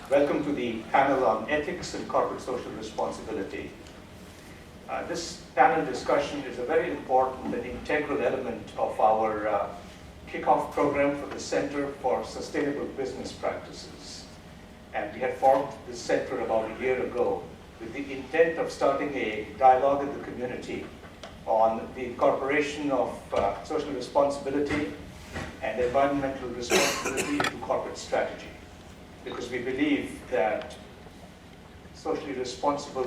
Welcome to the panel on ethics and corporate social responsibility. This panel discussion is a very important and integral element of our kickoff program for the Center for Sustainable Business Practices. And we had formed this center about a year ago with the intent of starting a dialogue in the community on the incorporation of social responsibility and environmental responsibility into corporate strategy. Because we believe that socially responsible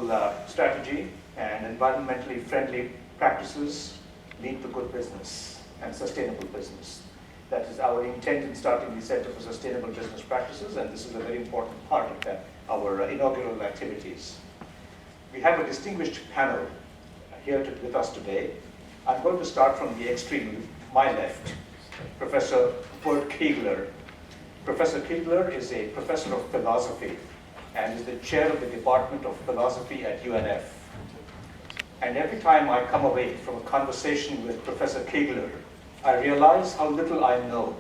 strategy and environmentally friendly practices lead to good business and sustainable business. That is our intent in starting the Center for Sustainable Business Practices, and this is a very important part of our inaugural activities. We have a distinguished panel here with us today. I'm going to start from the extreme, my left, Professor Bert Koegler. Professor Koegler is a professor of philosophy and is the chair of the Department of Philosophy at UNF. And every time I come away from a conversation with Professor Koegler, I realize how little I know.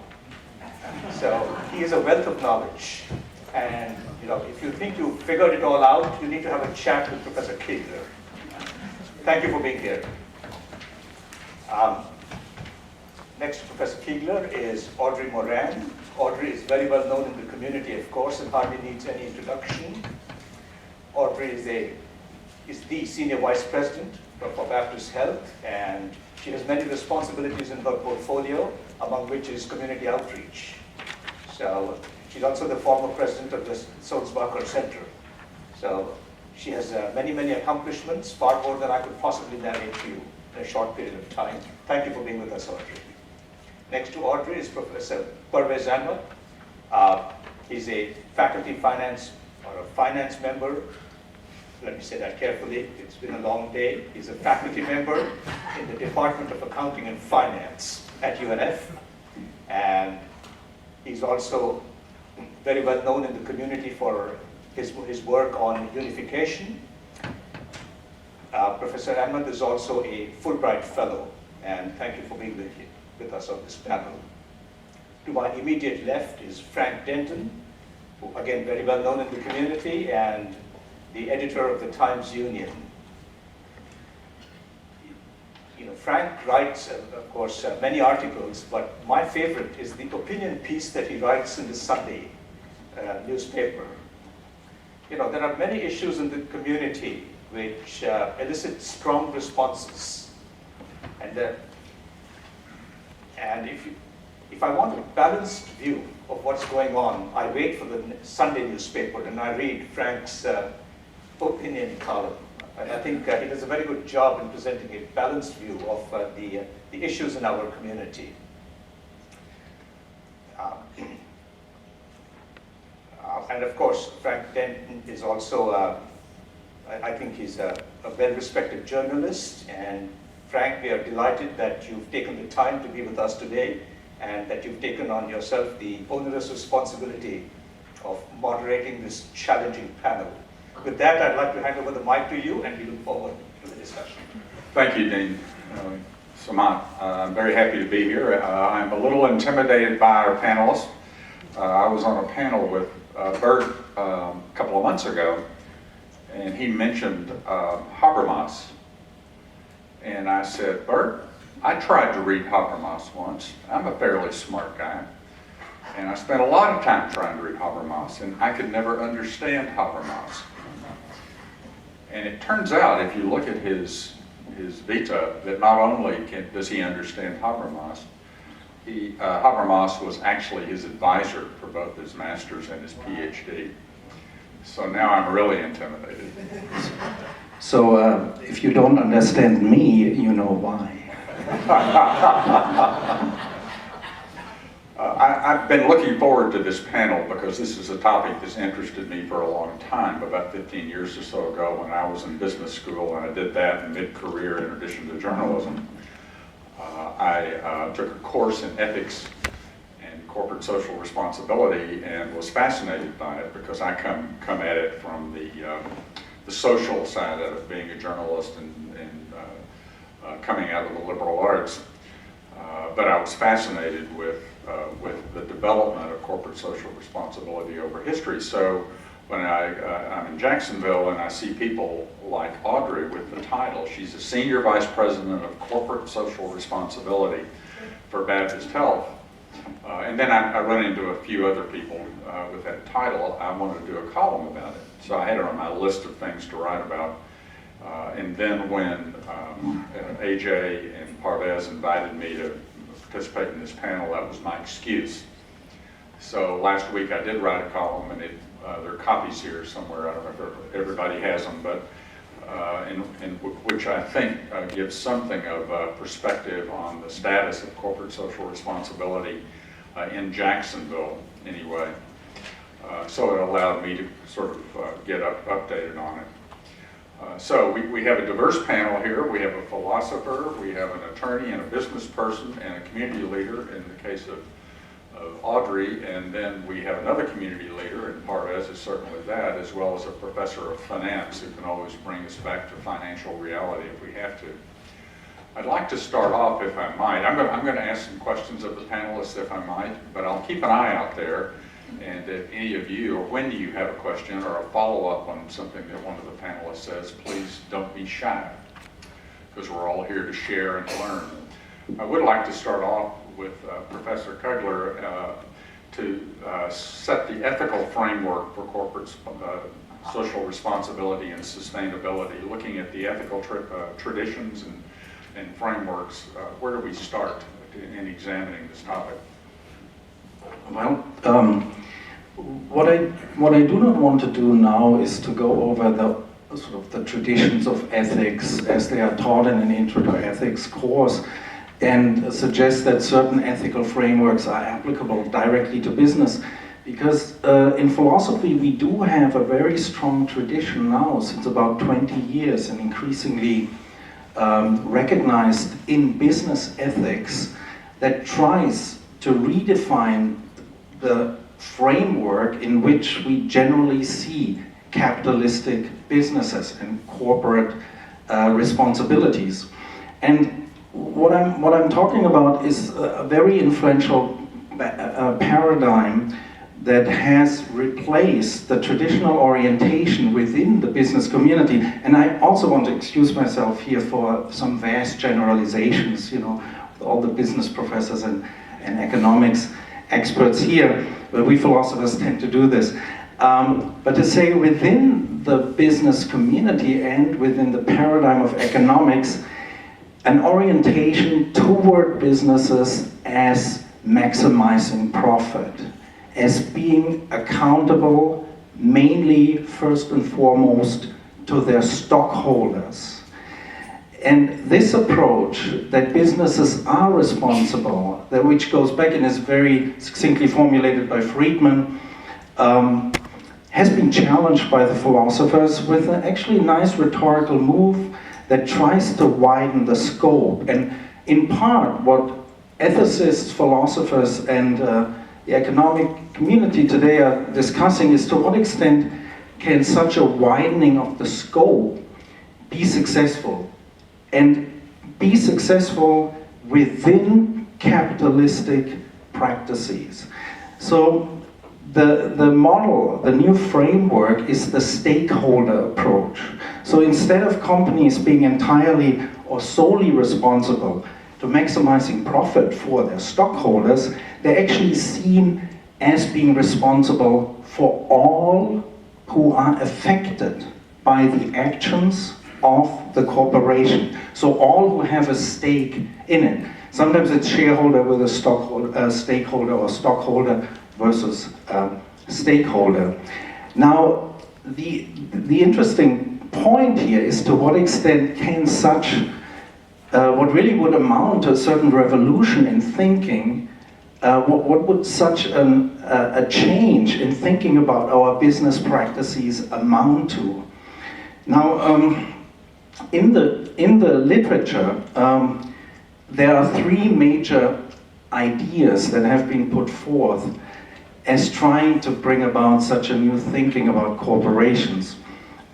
So he is a wealth of knowledge. And if you think you've figured it all out, you need to have a chat with Professor Koegler. Thank you for being here. Next to Professor Koegler is Audrey Moran. Audrey is very well known in the community, of course, and hardly needs any introduction. Audrey is the Senior Vice President for Baptist Health, and she has many responsibilities in her portfolio, among which is community outreach. So she's also the former president of the Sulzbacher Center. So she has many, many accomplishments, far more than I could possibly narrate to you in a short period of time. Thank you for being with us, Audrey. Next to Audrey is Professor Parvez Ahmed. He's a faculty finance or a finance member. Let me say that carefully. It's been a long day. He's a faculty member in the Department of Accounting and Finance at UNF. And he's also very well known in the community for his work on unification. Professor Ahmed is also a Fulbright Fellow. And thank you for being with us on this panel. To my immediate left is Frank Denton, who again very well known in the community and the editor of the Times Union. Frank writes, of course, many articles, but my favorite is the opinion piece that he writes in the Sunday newspaper. There are many issues in the community which elicit strong responses. And if I want a balanced view of what's going on, I wait for the Sunday newspaper and I read Frank's opinion column. And I think he does a very good job in presenting a balanced view of the issues in our community. And of course, Frank Denton is also, I think he's a well-respected journalist. And Frank, we are delighted that you've taken the time to be with us today and that you've taken on yourself the onerous responsibility of moderating this challenging panel. With that, I'd like to hand over the mic to you, and we look forward to the discussion. Thank you, Dean Samant. I'm very happy to be here. I'm a little intimidated by our panelists. I was on a panel with Bert a couple of months ago, and he mentioned Habermas. And I said, Bert, I tried to read Habermas once. I'm a fairly smart guy. And I spent a lot of time trying to read Habermas, and I could never understand Habermas. And it turns out, if you look at his vita, that not only does he understand Habermas, Habermas was actually his advisor for both his master's and his PhD. So now I'm really intimidated. So if you don't understand me, you know why. I've been looking forward to this panel because this is a topic that's interested me for a long time. About 15 years or so ago, when I was in business school, and I did that in mid-career in addition to journalism, I took a course in ethics and corporate social responsibility and was fascinated by it because I come at it from the social side of it, being a journalist and coming out of the liberal arts. But I was fascinated with the development of corporate social responsibility over history. So when I'm in Jacksonville and I see people like Audrey with the title. She's a Senior Vice President of Corporate Social Responsibility for Baptist Health. And then I run into a few other people with that title. I wanted to do a column about it. So I had it on my list of things to write about. And then when AJ and Parvez invited me to participate in this panel, that was my excuse. So last week I did write a column, and there are copies here somewhere. I don't know if everybody has them, but in which I think gives something of perspective on the status of corporate social responsibility in Jacksonville, anyway. So it allowed me to sort of get updated on it. So we have a diverse panel here. We have a philosopher, we have an attorney and a business person and a community leader in the case of Audrey, and then we have another community leader, and Parvez is certainly that, as well as a professor of finance who can always bring us back to financial reality if we have to. I'd like to start off, if I might. I'm going to ask some questions of the panelists, if I might, but I'll keep an eye out there. And if any of you, or when you have a question or a follow-up on something that one of the panelists says, please don't be shy, because we're all here to share and learn. I would like to start off with Professor Koegler to set the ethical framework for corporate social responsibility and sustainability, looking at the ethical traditions and frameworks. Where do we start in examining this topic? Well, what I do not want to do now is to go over the sort of the traditions of ethics as they are taught in an intro to ethics course, and suggest that certain ethical frameworks are applicable directly to business. Because in philosophy we do have a very strong tradition now, since about 20 years, and increasingly recognized in business ethics, that tries to redefine the framework in which we generally see capitalistic businesses and corporate responsibilities. And what I'm talking about is a very influential paradigm that has replaced the traditional orientation within the business community. And I also want to excuse myself here for some vast generalizations, with all the business professors and economics experts here, but we philosophers tend to do this. But to say within the business community and within the paradigm of economics, an orientation toward businesses as maximizing profit, as being accountable mainly, first and foremost, to their stockholders. And this approach, that businesses are responsible, that which goes back and is very succinctly formulated by Friedman, has been challenged by the philosophers with an actually nice rhetorical move that tries to widen the scope. And in part, what ethicists, philosophers, and the economic community today are discussing is to what extent can such a widening of the scope be successful, and be successful within capitalistic practices. So the model, the new framework, is the stakeholder approach. So instead of companies being entirely or solely responsible to maximizing profit for their stockholders, they're actually seen as being responsible for all who are affected by the actions of the corporation. So all who have a stake in it. Sometimes it's shareholder with a stakeholder, or stockholder versus stakeholder. Now, the interesting point here is to what extent can such, what really would amount to a certain revolution in thinking, what would such a change in thinking about our business practices amount to? Now, in the literature, there are three major ideas that have been put forth as trying to bring about such a new thinking about corporations.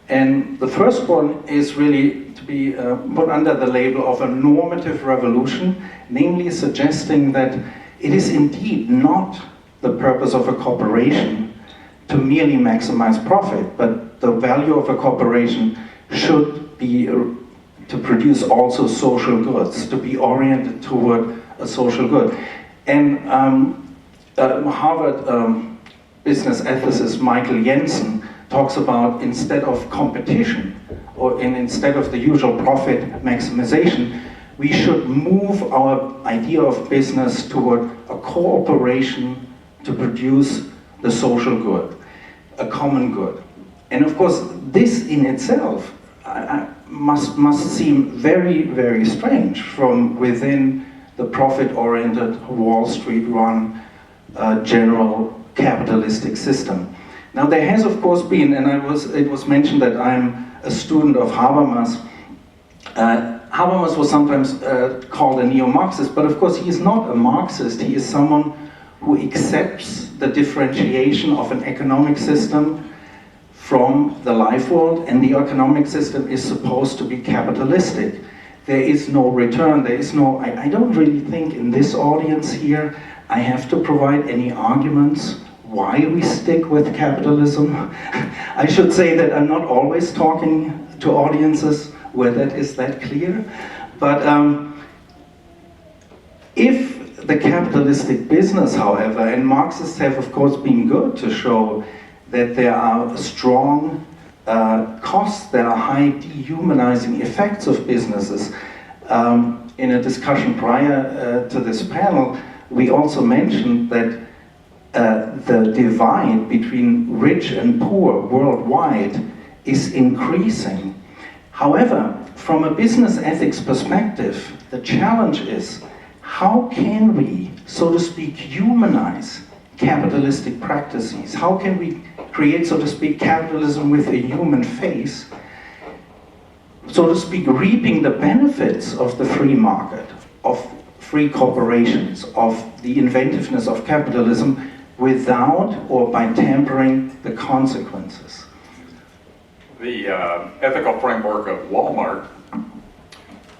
And the first one is really to be put under the label of a normative revolution, namely suggesting that it is indeed not the purpose of a corporation to merely maximize profit, but the value of a corporation should be to produce also social goods, to be oriented toward a social good. And Harvard business ethicist Michael Jensen talks about, instead of competition, and instead of the usual profit maximization, we should move our idea of business toward a cooperation to produce the social good, a common good. And of course, this in itself must seem very, very strange from within the profit-oriented, Wall Street-run, general capitalistic system. Now there has of course been, and it was mentioned that I'm a student of Habermas. Habermas was sometimes called a neo-Marxist, but of course he is not a Marxist. He is someone who accepts the differentiation of an economic system from the life world, and the economic system is supposed to be capitalistic. There is no return, there is no, I don't really think in this audience here I have to provide any arguments why we stick with capitalism. I should say that I'm not always talking to audiences where that is that clear, but if the capitalistic business, however, and Marxists have of course been good to show that there are strong costs, there are high dehumanizing effects of businesses. In a discussion prior to this panel, we also mentioned that the divide between rich and poor worldwide is increasing. However, from a business ethics perspective, the challenge is, how can we, so to speak, humanize capitalistic practices? How can we create, so to speak, capitalism with a human face, so to speak, reaping the benefits of the free market, of free corporations, of the inventiveness of capitalism, without or by tempering the consequences? The ethical framework of Walmart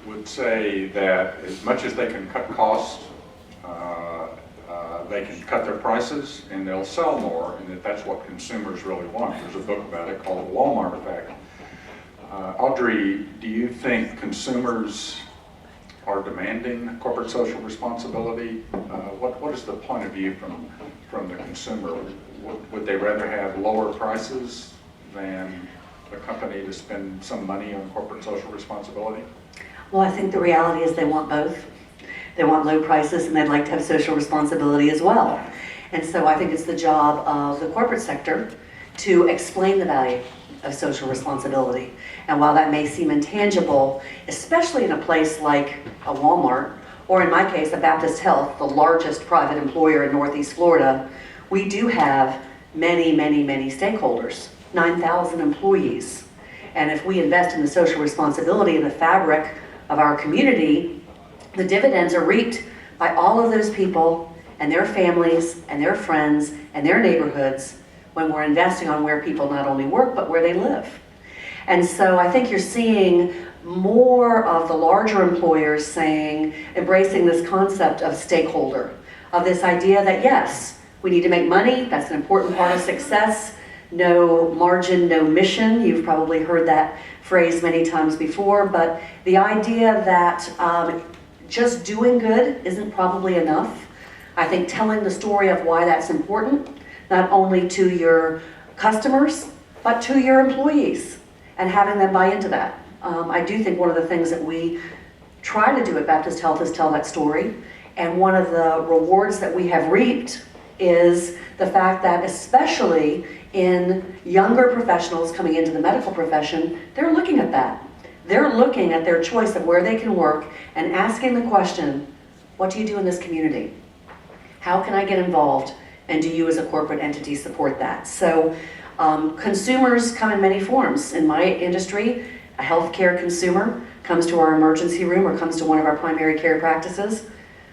would say that as much as they can cut costs, they can cut their prices and they'll sell more, and that's what consumers really want. There's a book about it called The Walmart Effect. Audrey, do you think consumers are demanding corporate social responsibility? What is the point of view from the consumer? Would they rather have lower prices than a company to spend some money on corporate social responsibility? Well, I think the reality is they want both. They want low prices and they'd like to have social responsibility as well. And so I think it's the job of the corporate sector to explain the value of social responsibility. And while that may seem intangible, especially in a place like a Walmart, or in my case, a Baptist Health, the largest private employer in Northeast Florida, we do have many, many, many stakeholders, 9,000 employees. And if we invest in the social responsibility in the fabric of our community, the dividends are reaped by all of those people and their families and their friends and their neighborhoods when we're investing on where people not only work, but where they live. And so I think you're seeing more of the larger employers embracing this concept of stakeholder, of this idea that yes, we need to make money, that's an important part of success, no margin, no mission. You've probably heard that phrase many times before, but the idea that just doing good isn't probably enough. I think telling the story of why that's important, not only to your customers, but to your employees, and having them buy into that. I do think one of the things that we try to do at Baptist Health is tell that story, and one of the rewards that we have reaped is the fact that especially in younger professionals coming into the medical profession, they're looking at that. They're looking at their choice of where they can work and asking the question, what do you do in this community? How can I get involved? And do you as a corporate entity support that? So consumers come in many forms. In my industry, a healthcare consumer comes to our emergency room or comes to one of our primary care practices.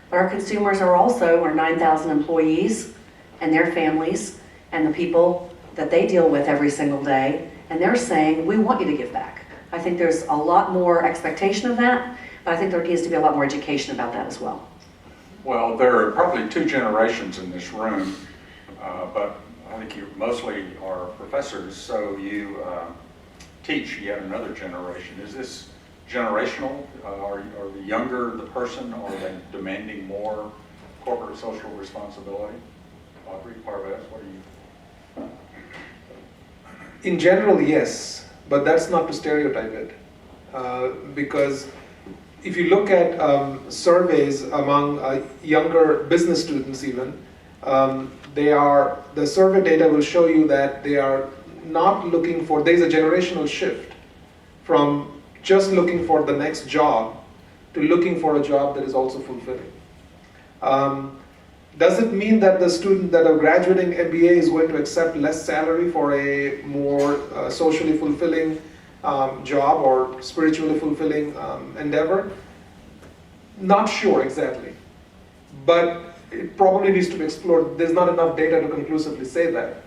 But our consumers are also our 9,000 employees and their families and the people that they deal with every single day. And they're saying, we want you to give back. I think there's a lot more expectation of that, but I think there needs to be a lot more education about that as well. Well, there are probably two generations in this room, but I think you mostly are professors, so you teach yet another generation. Is this generational? Are the younger the person, or are they demanding more corporate social responsibility? Audrey, Parvez, what are you? In general, yes, but that's not to stereotype it. Because if you look at surveys among younger business students even, the survey data will show you that they are not looking for, there's a generational shift from just looking for the next job to looking for a job that is also fulfilling. Does it mean that the student that are graduating MBA is going to accept less salary for a more socially fulfilling job or spiritually fulfilling endeavor? Not sure exactly, but it probably needs to be explored. There's not enough data to conclusively say that.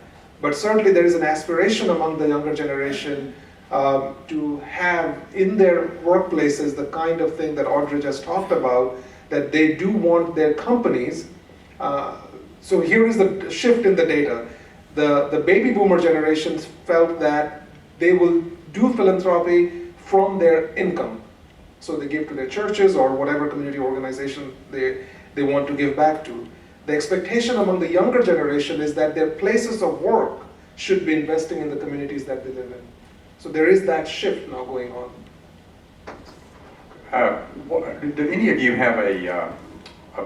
But certainly there is an aspiration among the younger generation to have in their workplaces the kind of thing that Audrey just talked about, that they do want their companies. So here is the shift in the data. The baby boomer generations felt that they will do philanthropy from their income. So they give to their churches or whatever community organization they want to give back to. The expectation among the younger generation is that their places of work should be investing in the communities that they live in. So there is that shift now going on. Do any of you have a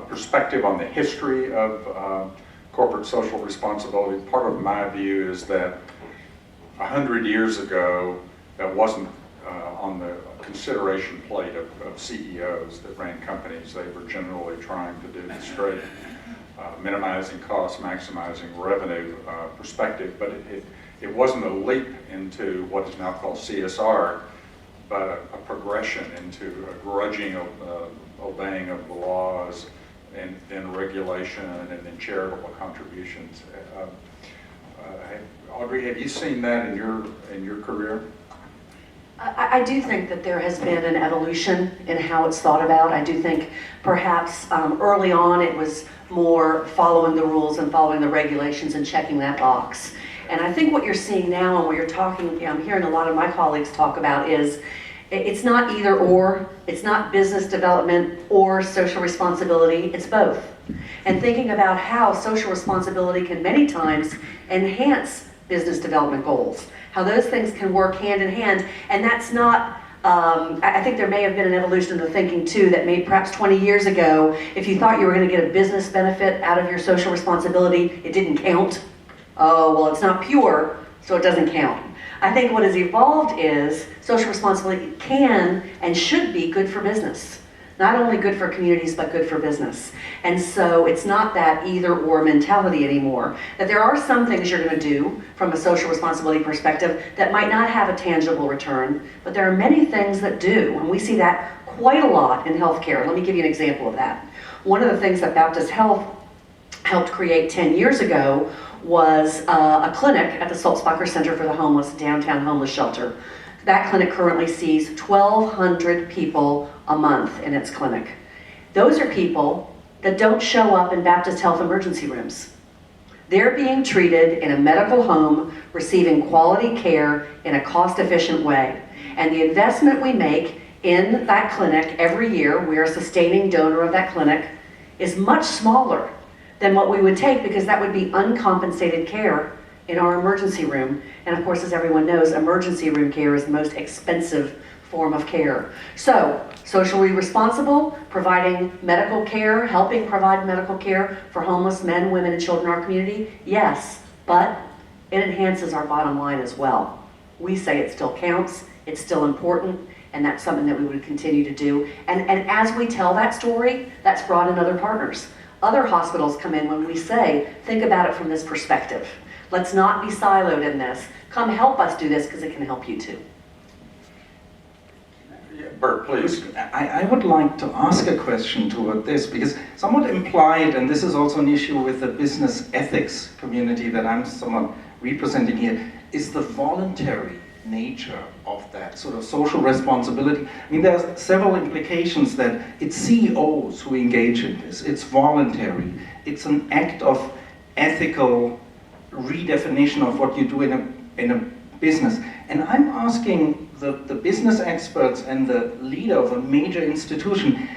perspective on the history of corporate social responsibility? Part of my view is that 100 years ago, that wasn't on the consideration plate of CEOs that ran companies. They were generally trying to do the straight, minimizing costs, maximizing revenue perspective, but it wasn't a leap into what is now called CSR, but a progression into a grudging obeying of the laws, and then regulation, and then charitable contributions. Audrey, have you seen that in your career? I do think that there has been an evolution in how it's thought about. I do think perhaps early on it was more following the rules and following the regulations and checking that box. And I think what you're seeing now and what you're talking, I'm hearing a lot of my colleagues talk about is it's not either or, it's not business development or social responsibility, it's both. And thinking about how social responsibility can many times enhance business development goals, how those things can work hand in hand. And that's not, I think there may have been an evolution in the thinking too that maybe perhaps 20 years ago, if you thought you were going to get a business benefit out of your social responsibility, it didn't count. Oh, well, it's not pure, so it doesn't count. I think what has evolved is social responsibility can and should be good for business. Not only good for communities, but good for business. And so it's not that either or mentality anymore. That there are some things you're going to do from a social responsibility perspective that might not have a tangible return, but there are many things that do. And we see that quite a lot in healthcare. Let me give you an example of that. One of the things that Baptist Health helped create 10 years ago was a clinic at the Sulzbacher Center for the Homeless, downtown homeless shelter. That clinic currently sees 1,200 people a month in its clinic. Those are people that don't show up in Baptist Health emergency rooms. They're being treated in a medical home, receiving quality care in a cost-efficient way. And the investment we make in that clinic every year, we're a sustaining donor of that clinic, is much smaller than what we would take, because that would be uncompensated care in our emergency room. And of course, as everyone knows, emergency room care is the most expensive form of care. So, socially responsible, providing medical care, helping provide medical care for homeless men, women, and children in our community, yes, but it enhances our bottom line as well. We say it still counts, it's still important, and that's something that we would continue to do. And as we tell that story, that's brought in other partners. Other hospitals come in when we say, think about it from this perspective. Let's not be siloed in this. Come help us do this because it can help you too. Yeah, Bert, please. I would like to ask a question toward this, because somewhat implied, and this is also an issue with the business ethics community that I'm somewhat representing here, is the voluntary nature of that sort of social responsibility. I mean, there are several implications that it's CEOs who engage in this. It's voluntary. It's an act of ethical redefinition of what you do in a business. And I'm asking the business experts and the leader of a major institution,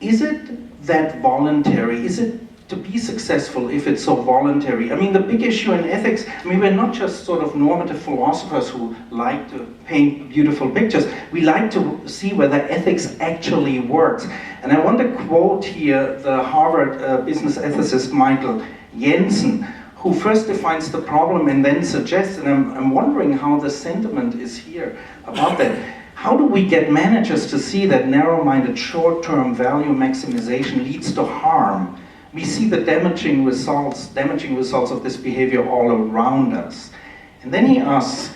is it that voluntary? Is it to be successful if it's so voluntary? I mean, the big issue in ethics, I mean, we're not just sort of normative philosophers who like to paint beautiful pictures. We like to see whether ethics actually works. And I want to quote here the Harvard business ethicist Michael Jensen, who first defines the problem and then suggests, and I'm wondering how the sentiment is here about that. How do we get managers to see that narrow-minded short-term value maximization leads to harm? We see the damaging results of this behavior all around us. And then he asks,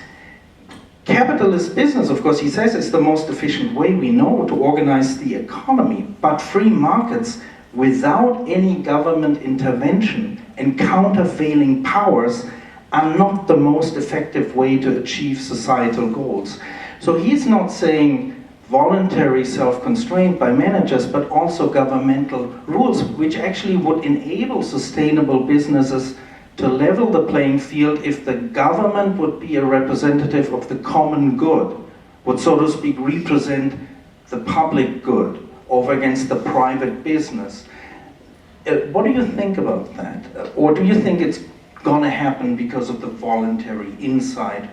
capitalist business, of course, he says, is the most efficient way we know to organize the economy, but free markets without any government intervention and countervailing powers are not the most effective way to achieve societal goals. So he's not saying voluntary self-constraint by managers, but also governmental rules, which actually would enable sustainable businesses to level the playing field if the government would be a representative of the common good, would, so to speak, represent the public good over against the private business. What do you think about that? Or do you think it's gonna happen because of the voluntary insight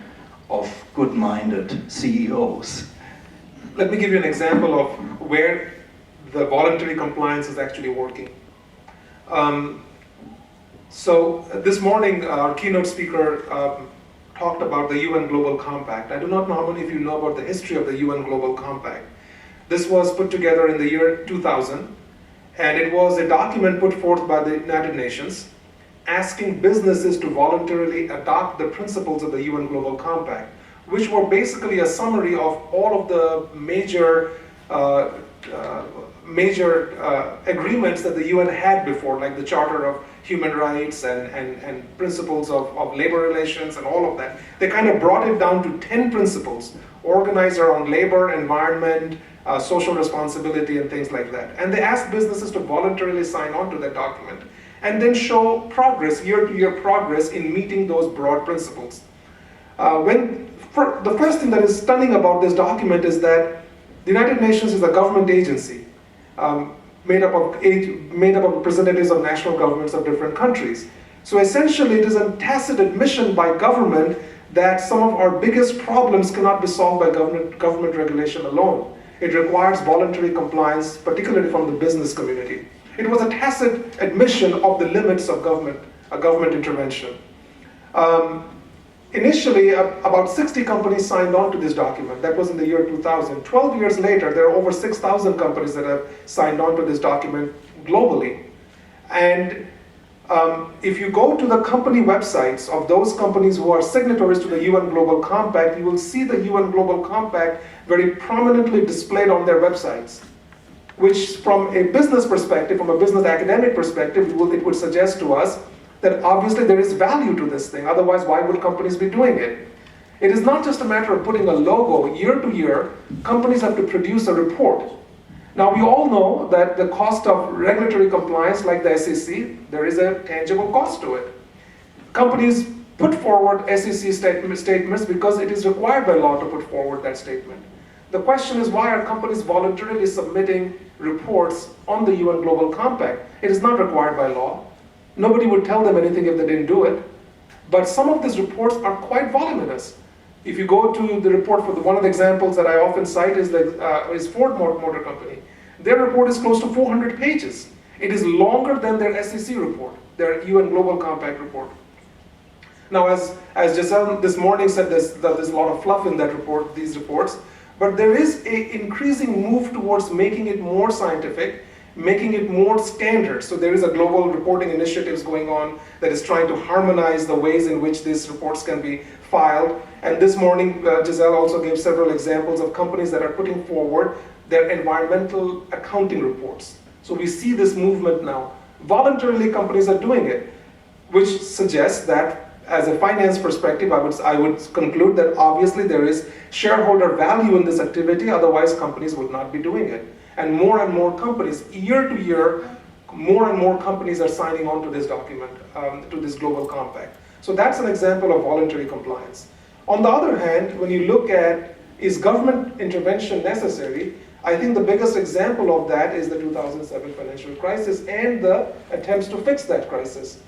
of good-minded CEOs? Let me give you an example of where the voluntary compliance is actually working. So this morning, our keynote speaker talked about the UN Global Compact. I do not know how many of you know about the history of the UN Global Compact. This was put together in the year 2000, and it was a document put forth by the United Nations asking businesses to voluntarily adopt the principles of the UN Global Compact, which were basically a summary of all of the major agreements that the UN had before, like the Charter of Human Rights and principles of labor relations and all of that. They kind of brought it down to 10 principles organized around labor, environment, social responsibility, and things like that. And they asked businesses to voluntarily sign on to that document and then show progress, year-to-year progress in meeting those broad principles. The first thing that is stunning about this document is that the United Nations is a government agency made up of representatives of national governments of different countries. So essentially it is a tacit admission by government that some of our biggest problems cannot be solved by government regulation alone. It requires voluntary compliance, particularly from the business community. It was a tacit admission of the limits of government intervention. Initially, about 60 companies signed on to this document. That was in the year 2000. 12 years later, there are over 6,000 companies that have signed on to this document globally. And if you go to the company websites of those companies who are signatories to the UN Global Compact, you will see the UN Global Compact very prominently displayed on their websites, which from a business perspective, from a business academic perspective, it would suggest to us that obviously there is value to this thing. Otherwise, why would companies be doing it? It is not just a matter of putting a logo. Year to year, companies have to produce a report. Now, we all know that the cost of regulatory compliance, like the SEC, there is a tangible cost to it. Companies put forward SEC statements because it is required by law to put forward that statement. The question is, why are companies voluntarily submitting reports on the UN Global Compact? It is not required by law. Nobody would tell them anything if they didn't do it. But some of these reports are quite voluminous. If you go to the report for one of the examples that I often cite is Ford Motor Company. Their report is close to 400 pages. It is longer than their SEC report, their UN Global Compact report. Now, as Giselle this morning said, there's a lot of fluff in that report, these reports, but there is an increasing move towards making it more scientific, making it more standard. So there is a global reporting initiatives going on that is trying to harmonize the ways in which these reports can be filed. And this morning, Giselle also gave several examples of companies that are putting forward their environmental accounting reports. So we see this movement now. Voluntarily, companies are doing it, which suggests that as a finance perspective, I would conclude that obviously there is shareholder value in this activity, otherwise companies would not be doing it. And more companies, year to year, more and more companies are signing on to this document, to this global compact. So that's an example of voluntary compliance. On the other hand, when you look at, is government intervention necessary? I think the biggest example of that is the 2007 financial crisis and the attempts to fix that crisis.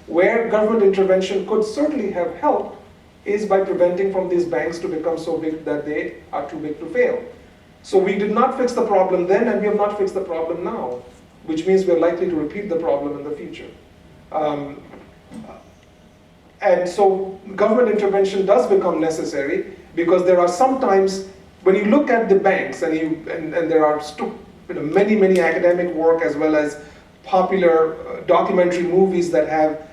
Where government intervention could certainly have helped is by preventing from these banks to become so big that they are too big to fail. So we did not fix the problem then, and we have not fixed the problem now, which means we're likely to repeat the problem in the future. And so government intervention does become necessary because there are sometimes, when you look at the banks, and there are many academic work as well as popular documentary movies that have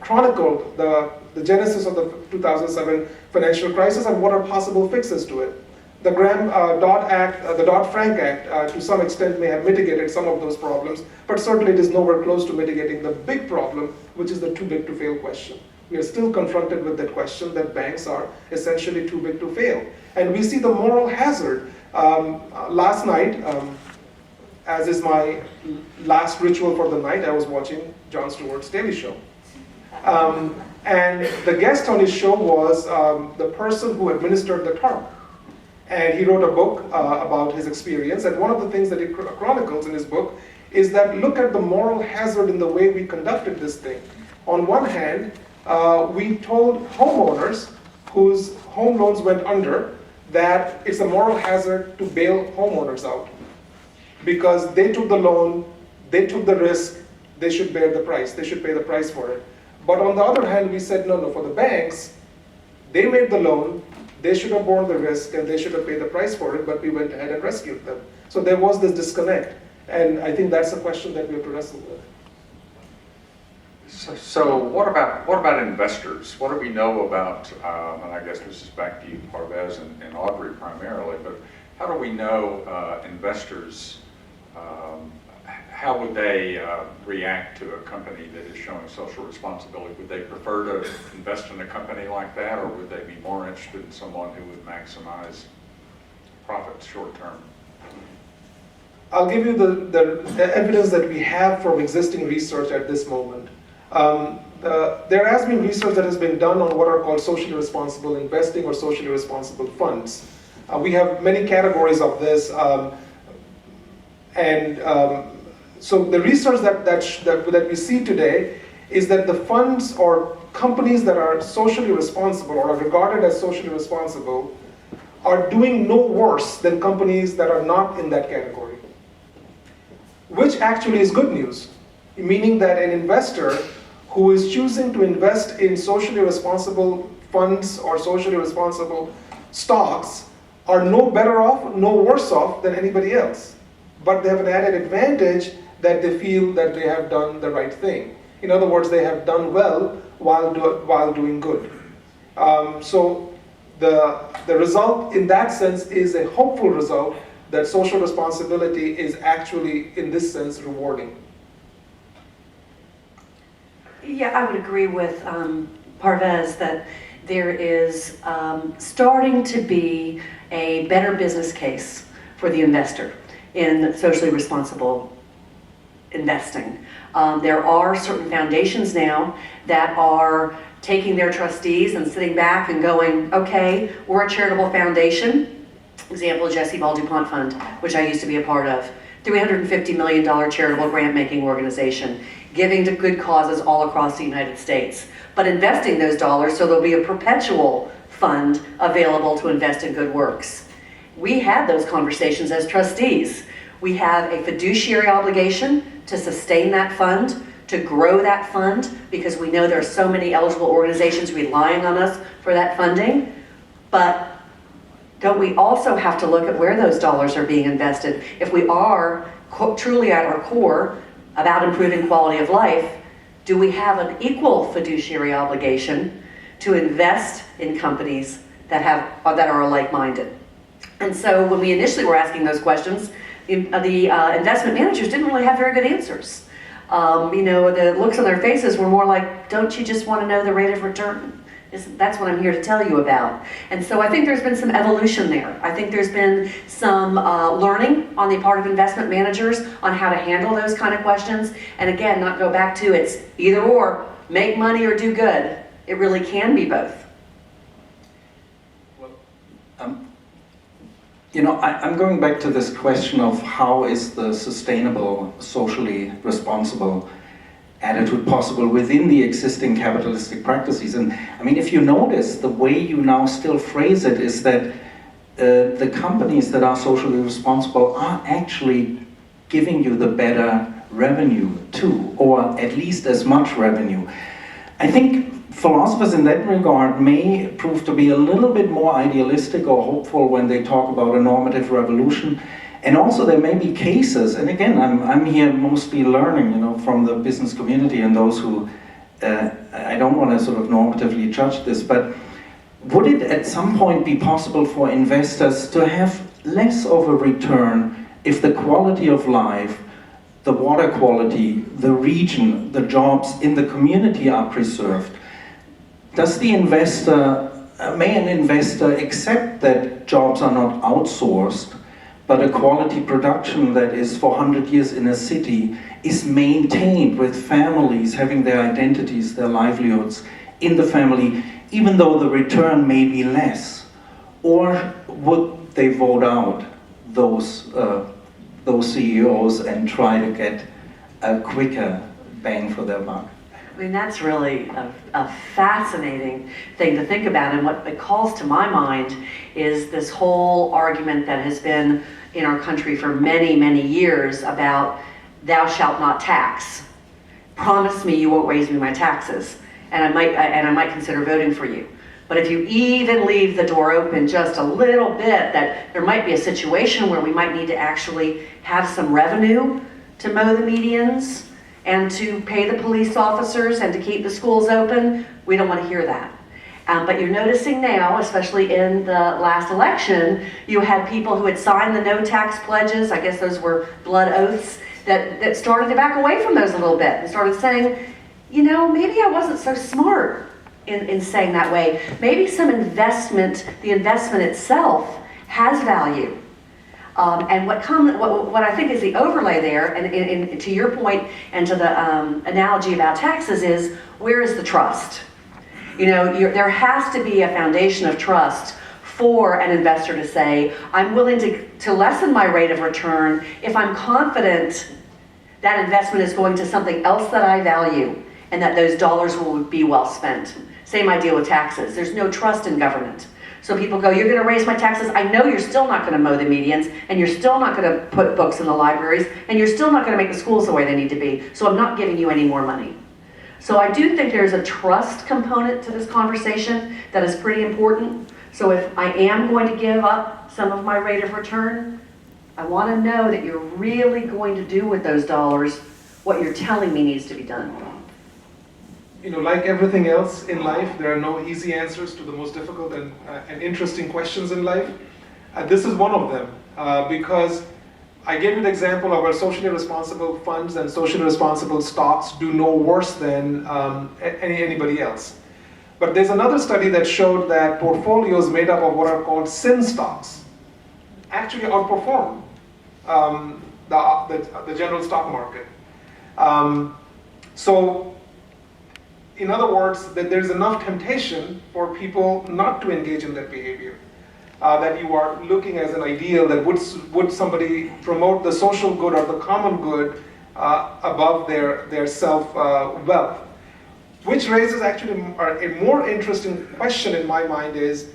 chronicled the genesis of the 2007 financial crisis and what are possible fixes to it. The Dodd-Frank Act, to some extent, may have mitigated some of those problems, but certainly it is nowhere close to mitigating the big problem, which is the too big to fail question. We are still confronted with that question that banks are essentially too big to fail. And we see the moral hazard. Last night, as is my last ritual for the night, I was watching Jon Stewart's Daily Show. And the guest on his show was the person who administered the TARP. And he wrote a book about his experience. And one of the things that he chronicles in his book is that look at the moral hazard in the way we conducted this thing. On one hand, we told homeowners whose home loans went under that it's a moral hazard to bail homeowners out. Because they took the loan, they took the risk, they should bear the price, they should pay the price for it. But on the other hand, we said, no, for the banks, they made the loan, they should have borne the risk and they should have paid the price for it, but we went ahead and rescued them. So there was this disconnect. And I think that's a question that we have to wrestle with. So what about investors? What do we know about, and I guess this is back to you, Parvez and Audrey primarily, but how do we know investors, how would they react to a company that is showing social responsibility? Would they prefer to invest in a company like that, or would they be more interested in someone who would maximize profits short term? I'll give you the evidence that we have from existing research at this moment. There has been research that has been done on what are called socially responsible investing or socially responsible funds. We have many categories of this, so the research that we see today is that the funds or companies that are socially responsible or are regarded as socially responsible are doing no worse than companies that are not in that category, which actually is good news, meaning that an investor who is choosing to invest in socially responsible funds or socially responsible stocks are no better off, no worse off than anybody else. But they have an added advantage that they feel that they have done the right thing. In other words, they have done well while doing good. So the result in that sense is a hopeful result that social responsibility is actually, in this sense, rewarding. Yeah, I would agree with Parvez that there is starting to be a better business case for the investor in socially responsible investing. There are certain foundations now that are taking their trustees and sitting back and going, okay, we're a charitable foundation. Example, Jesse Ball DuPont Fund, which I used to be a part of. $350 million charitable grant-making organization, giving to good causes all across the United States, but investing those dollars so there'll be a perpetual fund available to invest in good works. We had those conversations as trustees. We have a fiduciary obligation to sustain that fund, to grow that fund, because we know there are so many eligible organizations relying on us for that funding. But don't we also have to look at where those dollars are being invested? If we are truly at our core about improving quality of life, do we have an equal fiduciary obligation to invest in companies that are like-minded? And so when we initially were asking those questions, the investment managers didn't really have very good answers. The looks on their faces were more like, don't you just want to know the rate of return? That's what I'm here to tell you about. And so I think there's been some evolution there. I think there's been some learning on the part of investment managers on how to handle those kind of questions. And again, not go back to it's either or, make money or do good. It really can be both. I'm going back to this question of how is the sustainable, socially responsible attitude possible within the existing capitalistic practices. And I mean, if you notice, the way you now still phrase it is that the companies that are socially responsible are actually giving you the better revenue too, or at least as much revenue. I think philosophers in that regard may prove to be a little bit more idealistic or hopeful when they talk about a normative revolution. And also there may be cases, and again, I'm here mostly learning, from the business community and those who, I don't want to sort of normatively judge this, but would it at some point be possible for investors to have less of a return if the quality of life, the water quality, the region, the jobs in the community are preserved? Does the investor, may an investor accept that jobs are not outsourced, but a quality production that is for 100 years in a city is maintained with families having their identities, their livelihoods in the family, even though the return may be less? Or would they vote out those CEOs and try to get a quicker bang for their buck? I mean, that's really a fascinating thing to think about, and what it calls to my mind is this whole argument that has been in our country for many, many years about thou shalt not tax. Promise me you won't raise me my taxes, and I might consider voting for you. But if you even leave the door open just a little bit, that there might be a situation where we might need to actually have some revenue to mow the medians and to pay the police officers and to keep the schools open, we don't want to hear that. But you're noticing now, especially in the last election, you had people who had signed the no tax pledges, I guess those were blood oaths, that started to back away from those a little bit and started saying, maybe I wasn't so smart in saying that way. Maybe some investment, the investment itself has value. And what I think is the overlay there, and to your point and to the analogy about taxes, is where is the trust? There has to be a foundation of trust for an investor to say, I'm willing to lessen my rate of return if I'm confident that investment is going to something else that I value and that those dollars will be well spent. Same idea with taxes. There's no trust in government. So people go, you're going to raise my taxes. I know you're still not going to mow the medians, and you're still not going to put books in the libraries, and you're still not going to make the schools the way they need to be. So I'm not giving you any more money. So I do think there's a trust component to this conversation that is pretty important. So if I am going to give up some of my rate of return, I want to know that you're really going to do with those dollars what you're telling me needs to be done. Like everything else in life, there are no easy answers to the most difficult and interesting questions in life. This is one of them, because I gave you the example of our socially responsible funds and socially responsible stocks do no worse than anybody else. But there's another study that showed that portfolios made up of what are called sin stocks actually outperform the general stock market. So, in other words, that there's enough temptation for people not to engage in that behavior. That you are looking as an ideal, that would somebody promote the social good or the common good above their self-wealth. Which raises actually a more interesting question in my mind is,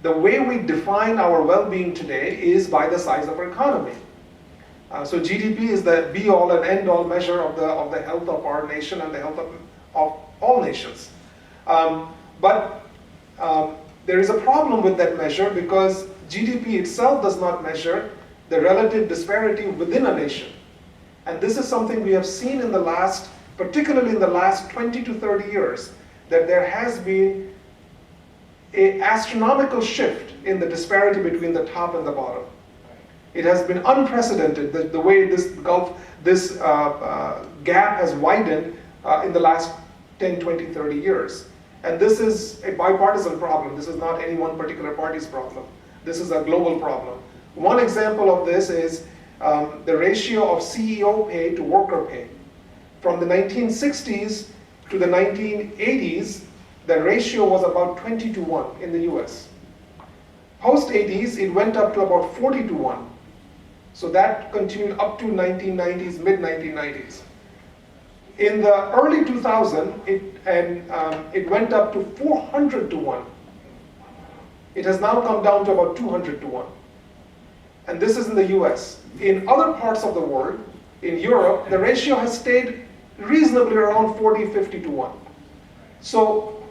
the way we define our well-being today is by the size of our economy. So GDP is the be-all and end-all measure of the health of our nation and the health of all nations. But there is a problem with that measure because GDP itself does not measure the relative disparity within a nation. And this is something we have seen particularly in the last 20 to 30 years, that there has been an astronomical shift in the disparity between the top and the bottom. It has been unprecedented, the way this gap has widened in the last 10, 20, 30 years. And this is a bipartisan problem. This is not any one particular party's problem. This is a global problem. One example of this is the ratio of CEO pay to worker pay. From the 1960s to the 1980s, the ratio was about 20 to 1 in the US. Post 80s, it went up to about 40 to 1. So that continued up to 1990s, mid 1990s. In the early 2000s, it went up to 400 to 1. It has now come down to about 200 to 1. And this is in the US. In other parts of the world, in Europe, the ratio has stayed reasonably around 40, 50 to 1. So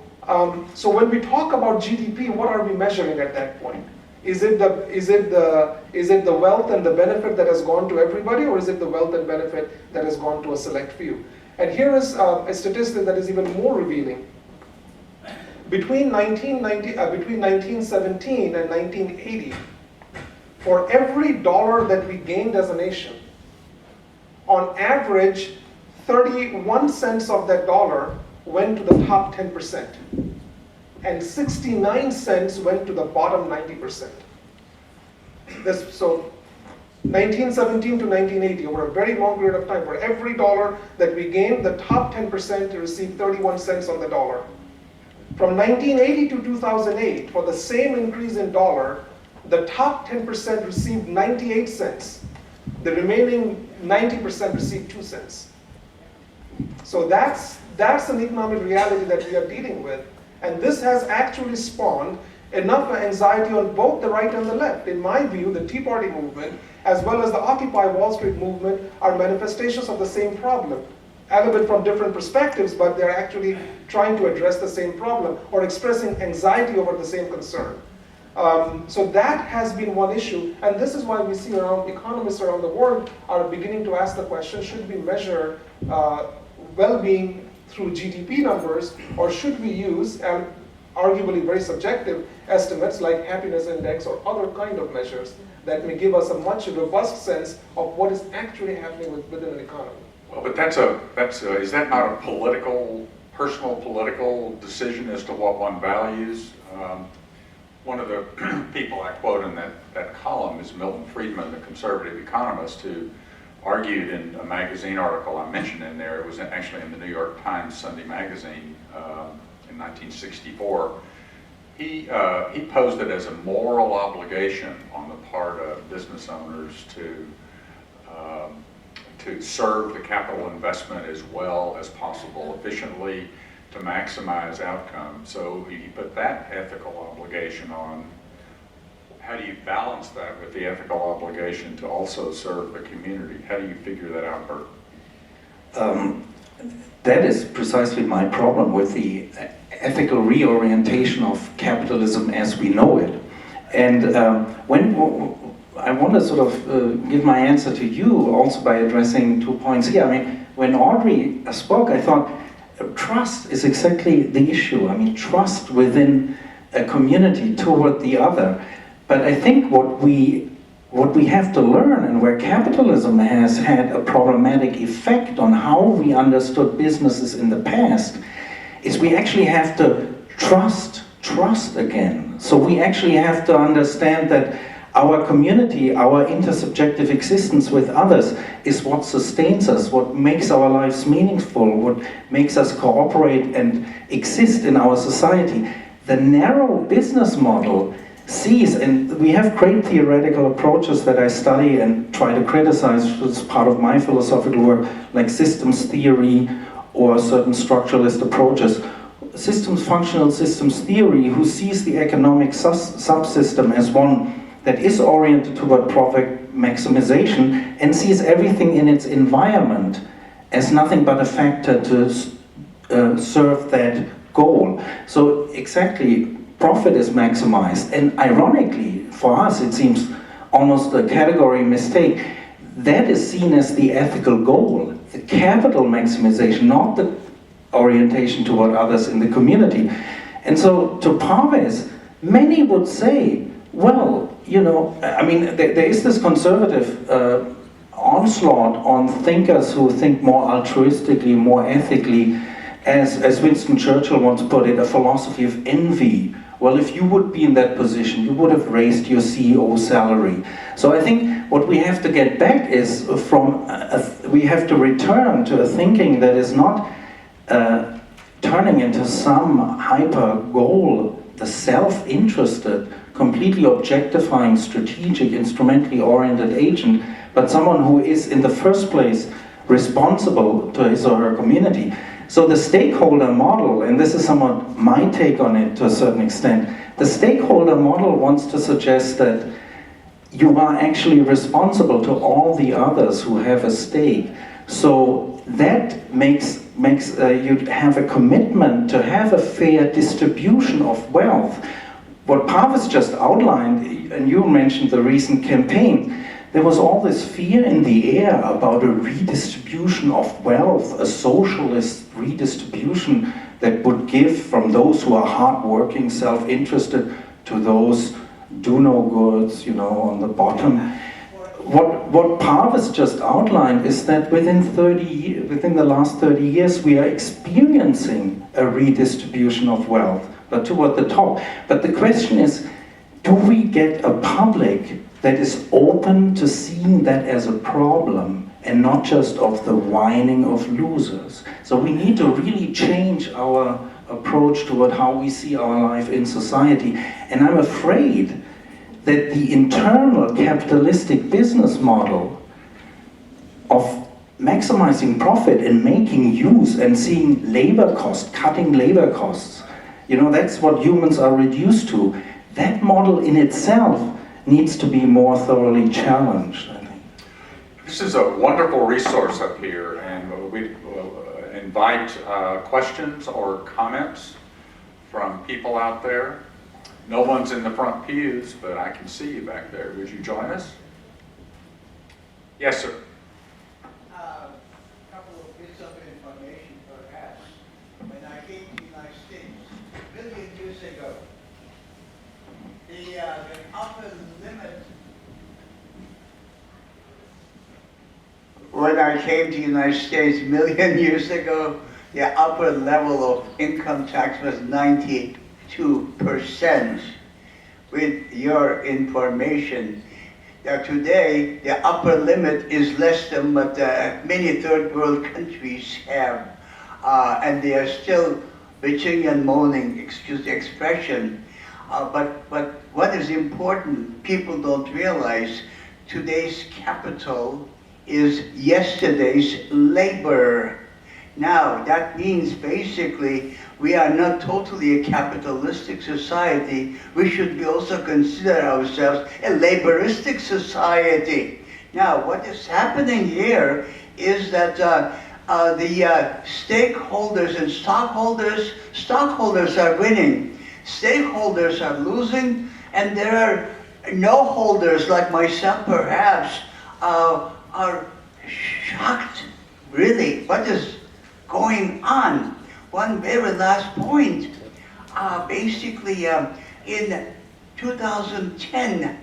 when we talk about GDP, what are we measuring at that point? Is it the wealth and the benefit that has gone to everybody, or is it the wealth and benefit that has gone to a select few? And here is a statistic that is even more revealing. Between 1917 and 1980, for every dollar that we gained as a nation, on average, 31 cents of that dollar went to the top 10%, and 69 cents went to the bottom 90%. So 1917 to 1980, over a very long period of time, for every dollar that we gained, the top 10% received 31 cents on the dollar. From 1980 to 2008, for the same increase in dollar, the top 10% received 98 cents. The remaining 90% received 2 cents. So that's an economic reality that we are dealing with. And this has actually spawned enough anxiety on both the right and the left. In my view, the Tea Party movement, as well as the Occupy Wall Street movement, are manifestations of the same problem. A little bit from different perspectives, but they're actually trying to address the same problem or expressing anxiety over the same concern. So that has been one issue, and this is why we see economists around the world are beginning to ask the question, should we measure well-being through GDP numbers, or should we use arguably very subjective estimates like happiness index or other kind of measures that may give us a much robust sense of what is actually happening within an economy? Well, but is that not a personal political decision as to what one values? One of the people I quote in that column is Milton Friedman, the conservative economist, who argued in a magazine article I mentioned in there. It was actually in the New York Times Sunday magazine in 1964. He posed it as a moral obligation on the part of business owners to serve the capital investment as well as possible, efficiently, to maximize outcome. So he put that ethical obligation on. How do you balance that with the ethical obligation to also serve the community? How do you figure that out, Bert? That is precisely my problem with the ethical reorientation of capitalism as we know it. And when I want to sort of give my answer to you also by addressing 2 points here. I mean, when Audrey spoke, I thought trust is exactly the issue. I mean, trust within a community toward the other. But I think what we have to learn, and where capitalism has had a problematic effect on how we understood businesses in the past, is we actually have to trust again. So we actually have to understand that our community, our intersubjective existence with others is what sustains us, what makes our lives meaningful, what makes us cooperate and exist in our society. The narrow business model sees, and we have great theoretical approaches that I study and try to criticize as part of my philosophical work, like systems theory or certain structuralist approaches. Functional systems theory, who sees the economic subsystem as one that is oriented toward profit maximization and sees everything in its environment as nothing but a factor to serve that goal. So exactly, profit is maximized, and ironically, for us, it seems almost a category mistake. That is seen as the ethical goal, the capital maximization, not the orientation toward others in the community. And so, to Parvez, many would say, well, you know, I mean, there is this conservative onslaught on thinkers who think more altruistically, more ethically, as Winston Churchill once put it, a philosophy of envy. Well, if you would be in that position, you would have raised your CEO salary. So I think what we have to get back is we have to return to a thinking that is not turning into some hyper goal, the self-interested, completely objectifying, strategic, instrumentally oriented agent, but someone who is in the first place responsible to his or her community. So the stakeholder model, and this is somewhat my take on it to a certain extent, the stakeholder model wants to suggest that you are actually responsible to all the others who have a stake. So that makes you have a commitment to have a fair distribution of wealth. What Parvez just outlined, and you mentioned the recent campaign, there was all this fear in the air about a redistribution of wealth, a socialist redistribution that would give from those who are hardworking, self-interested, to those do-no-goods, on the bottom. What Parvez just outlined is that within the last 30 years, we are experiencing a redistribution of wealth, but toward the top. But the question is, do we get a public that is open to seeing that as a problem and not just of the whining of losers? So we need to really change our approach toward how we see our life in society. And I'm afraid that the internal capitalistic business model of maximizing profit and making use and seeing labor costs, cutting labor costs, that's what humans are reduced to. That model in itself needs to be more thoroughly challenged, I think. This is a wonderful resource up here, and we invite questions or comments from people out there. No one's in the front pews, but I can see you back there. Would you join us? Yes, sir. A couple of bits of information, perhaps. When I came to the United States, a million years ago, the upper limit. When I came to the United States a million years ago, the upper level of income tax was 92%. With your information, that today the upper limit is less than what many third world countries have, and they are still bitching and moaning, excuse the expression. But what is important, people don't realize, today's capital is yesterday's labor. Now, that means basically we are not totally a capitalistic society. We should also consider ourselves a laboristic society. Now, what is happening here is that the stakeholders and stockholders are winning. Stakeholders are losing, and there are no holders like myself, perhaps, are shocked. Really, what is going on? One very last point. Basically, in 2010,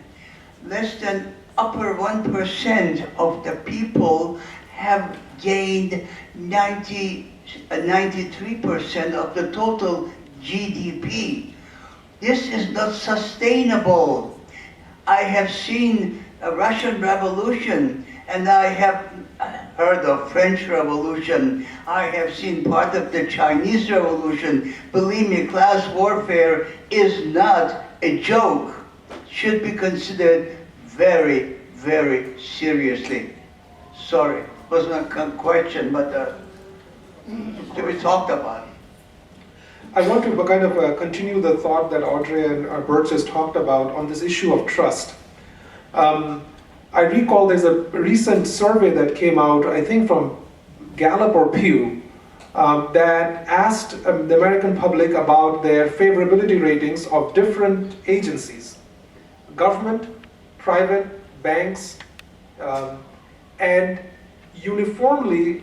less than upper 1% of the people have gained 93% of the total GDP. This is not sustainable. I have seen a Russian Revolution, and I have heard of French Revolution. I have seen part of the Chinese Revolution. Believe me, class warfare is not a joke. Should be considered very, very seriously. Sorry, wasn't a question, but to be talked about. I want to kind of continue the thought that Audrey and Bert just talked about on this issue of trust. I recall there's a recent survey that came out, I think from Gallup or Pew, that asked the American public about their favorability ratings of different agencies, government, private, banks, and uniformly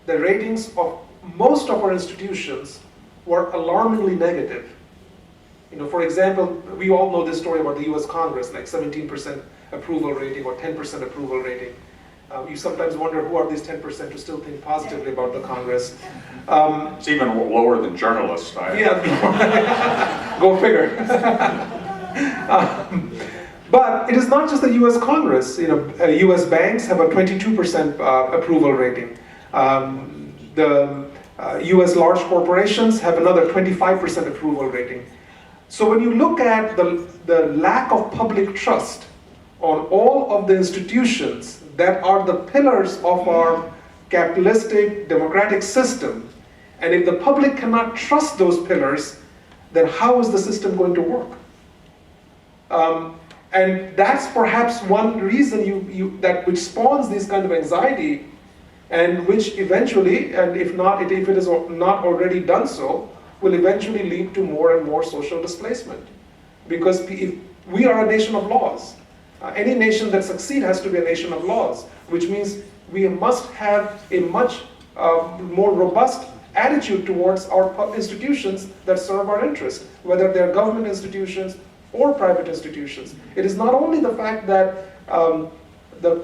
the ratings of most of our institutions were alarmingly negative. For example, we all know this story about the US Congress, like 17% approval rating or 10% approval rating. You sometimes wonder who are these 10% who still think positively about the Congress. It's even lower than journalists. Yeah, go figure. But it is not just the US Congress. US banks have a 22% approval rating. The US large corporations have another 25% approval rating. So when you look at the lack of public trust on all of the institutions that are the pillars of our capitalistic democratic system, and if the public cannot trust those pillars, then how is the system going to work? And that's perhaps one reason which spawns this kind of anxiety, and which eventually, and if it is not already done so, will eventually lead to more and more social displacement. Because if we are a nation of laws. Any nation that succeeds has to be a nation of laws, which means we must have a much more robust attitude towards our institutions that serve our interest, whether they're government institutions or private institutions. It is not only the fact that the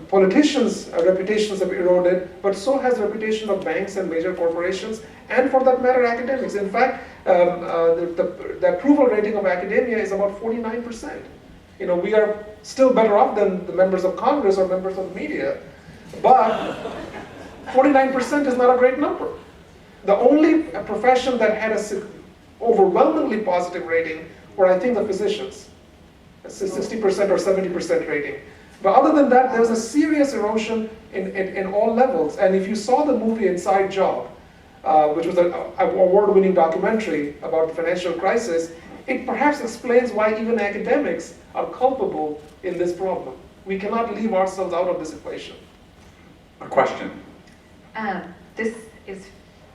politicians' reputations have eroded, but so has the reputation of banks and major corporations, and for that matter, academics. In fact, the approval rating of academia is about 49%. You know, we are still better off than the members of Congress or members of the media, but 49% is not a great number. The only profession that had a overwhelmingly positive rating were, I think, the physicians, 60% or 70% rating. But other than that, there's a serious erosion in all levels. And if you saw the movie Inside Job, which was an award-winning documentary about the financial crisis, it perhaps explains why even academics are culpable in this problem. We cannot leave ourselves out of this equation. A question. This is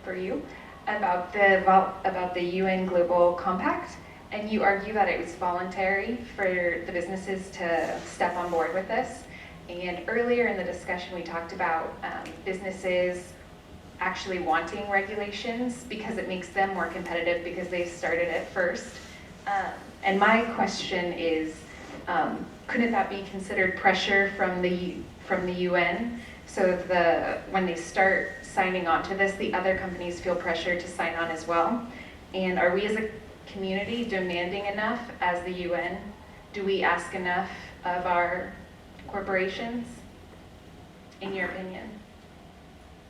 for you about the UN Global Compact, and you argue that it was voluntary for the businesses to step on board with this. And earlier in the discussion, we talked about businesses actually wanting regulations because it makes them more competitive because they started it first. And my question is, couldn't that be considered pressure from the UN? So when they start signing on to this, the other companies feel pressure to sign on as well. And are we as a community demanding enough as the UN? Do we ask enough of our corporations, in your opinion?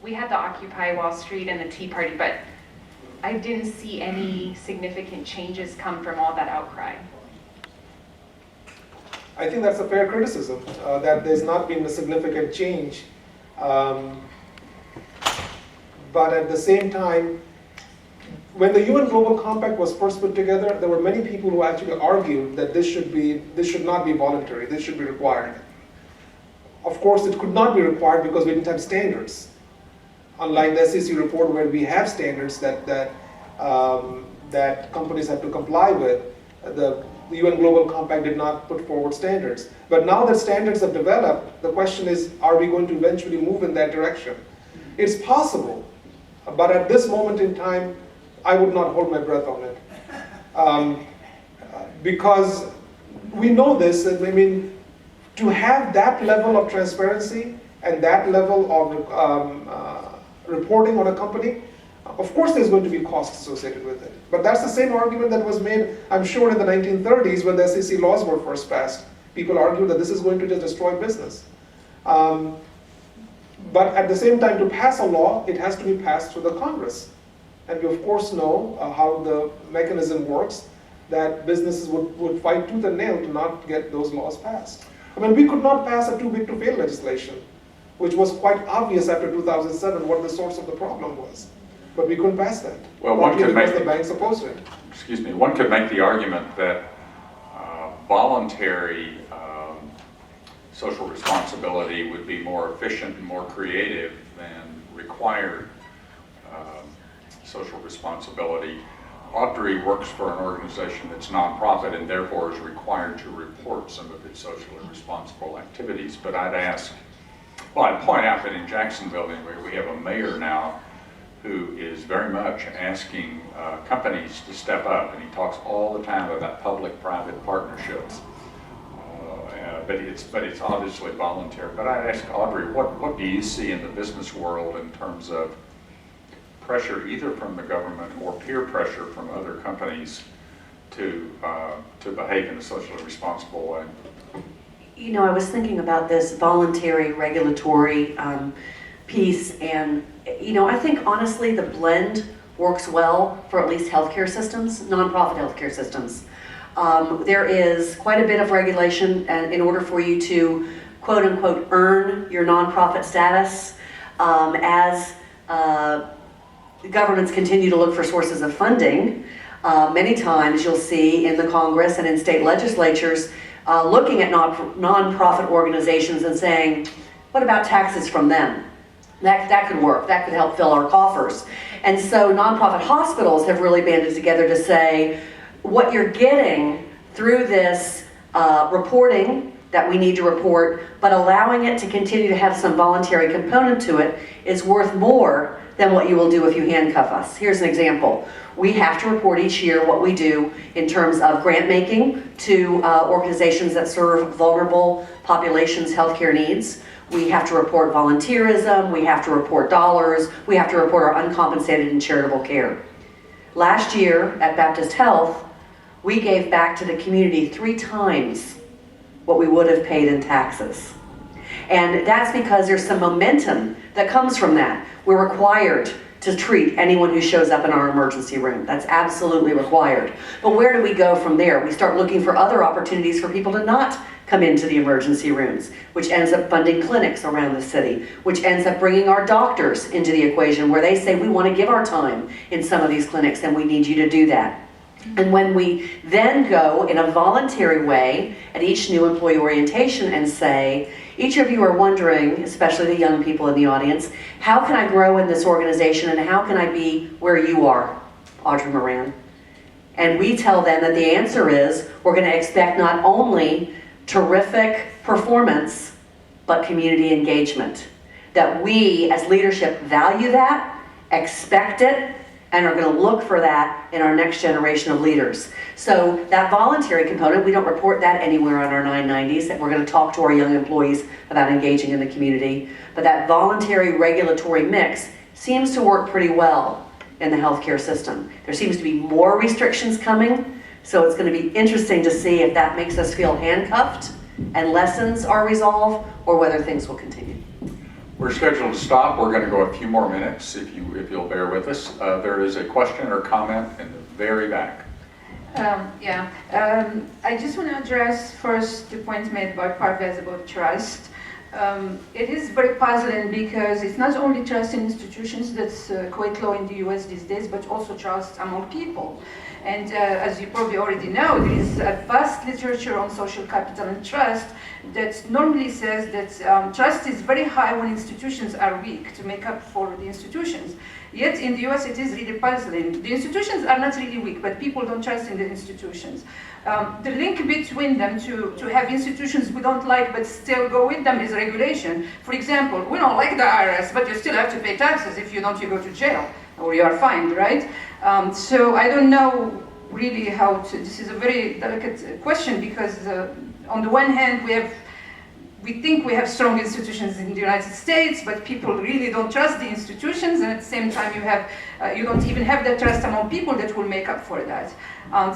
We had the Occupy Wall Street and the Tea Party, but I didn't see any significant changes come from all that outcry. I think that's a fair criticism, that there's not been a significant change. But at the same time, when the UN Global Compact was first put together, there were many people who actually argued that this should not be voluntary, this should be required. Of course, it could not be required because we didn't have standards. Unlike the SEC report where we have standards that companies have to comply with, the UN Global Compact did not put forward standards. But now that standards have developed, the question is, are we going to eventually move in that direction? It's possible, but at this moment in time, I would not hold my breath on it. Because we know this, I mean, to have that level of transparency and that level of reporting on a company, of course there's going to be costs associated with it. But that's the same argument that was made, I'm sure, in the 1930s when the SEC laws were first passed. People argued that this is going to just destroy business. But at the same time, to pass a law, it has to be passed through the Congress. And we of course know how the mechanism works, that businesses would fight tooth and nail to not get those laws passed. I mean, we could not pass a too big to fail legislation, which was quite obvious after 2007 what the source of the problem was. But we couldn't pass that. Well, one could make the banks opposed it. Excuse me. One could make the argument that voluntary social responsibility would be more efficient and more creative than required social responsibility. Audrey works for an organization that's nonprofit and therefore is required to report some of its socially responsible activities. But I'd point out that in Jacksonville, we have a mayor now who is very much asking companies to step up, and he talks all the time about public-private partnerships. But it's obviously voluntary. But I'd ask Audrey, what do you see in the business world in terms of pressure either from the government or peer pressure from other companies to behave in a socially responsible way? You know, I was thinking about this voluntary regulatory piece, and I think honestly the blend works well for at least healthcare systems, nonprofit healthcare systems. There is quite a bit of regulation in order for you to quote unquote earn your nonprofit status as governments continue to look for sources of funding. Many times you'll see in the Congress and in state legislatures looking at nonprofit organizations and saying, what about taxes from them? That could work, that could help fill our coffers. And so nonprofit hospitals have really banded together to say, what you're getting through this reporting that we need to report, but allowing it to continue to have some voluntary component to it is worth more than what you will do if you handcuff us. Here's an example. We have to report each year what we do in terms of grant making to organizations that serve vulnerable populations' healthcare needs. We have to report volunteerism, we have to report dollars, we have to report our uncompensated and charitable care. Last year at Baptist Health, we gave back to the community 3 times what we would have paid in taxes. And that's because there's some momentum that comes from that. We're required to treat anyone who shows up in our emergency room. That's absolutely required. But where do we go from there? We start looking for other opportunities for people to not come into the emergency rooms, which ends up funding clinics around the city, which ends up bringing our doctors into the equation where they say, we want to give our time in some of these clinics and we need you to do that. And when we then go in a voluntary way at each new employee orientation and say, each of you are wondering, especially the young people in the audience, how can I grow in this organization and how can I be where you are, Audrey Moran? And we tell them that the answer is, we're going to expect not only terrific performance, but community engagement. That we as leadership value that, expect it, and are going to look for that in our next generation of leaders. So that voluntary component, we don't report that anywhere on our 990s, that we're going to talk to our young employees about engaging in the community. But that voluntary regulatory mix seems to work pretty well in the healthcare system. There seems to be more restrictions coming, so it's going to be interesting to see if that makes us feel handcuffed and lessons are resolved, or whether things will continue. We're scheduled to stop. We're going to go a few more minutes, if you'll bear with us. There is a question or comment in the very back. I just want to address first the point made by Parvez about trust. It is very puzzling because it's not only trust in institutions that's quite low in the US these days, but also trust among people. And as you probably already know, there is a vast literature on social capital and trust that normally says that trust is very high when institutions are weak to make up for the institutions. Yet in the US it is really puzzling. The institutions are not really weak, but people don't trust in the institutions. The link between them to have institutions we don't like but still go with them is regulation. For example, we don't like the IRS, but you still have to pay taxes. If you don't, you go to jail or you are fined, right? So I don't know really how to, this is a very delicate question because on the one hand we think we have strong institutions in the United States, but people really don't trust the institutions, and at the same time you don't even have that trust among people that will make up for that.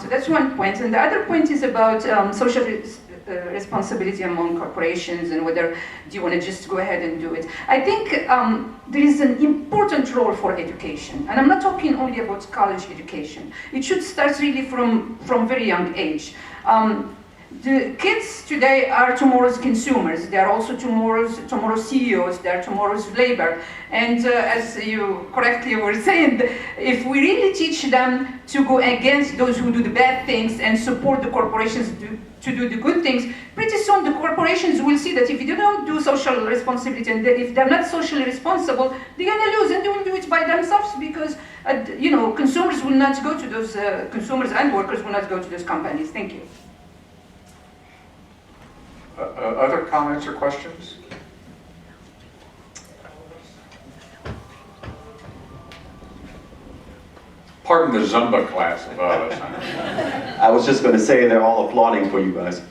So that's one point. And the other point is about social responsibility among corporations and whether do you want to just go ahead and do it. I think there is an important role for education, and I'm not talking only about college education. It should start really from very young age. The kids today are tomorrow's consumers. They are also tomorrow's CEOs. They are tomorrow's labor. And as you correctly were saying, if we really teach them to go against those who do the bad things and support the corporations to do the good things, pretty soon the corporations will see that if they don't do social responsibility and if they're not socially responsible, they're going to lose, and they will do it by themselves because consumers will not go to those consumers and workers will not go to those companies. Thank you. Other comments or questions? Pardon the Zumba class above us. I was just going to say they're all applauding for you guys.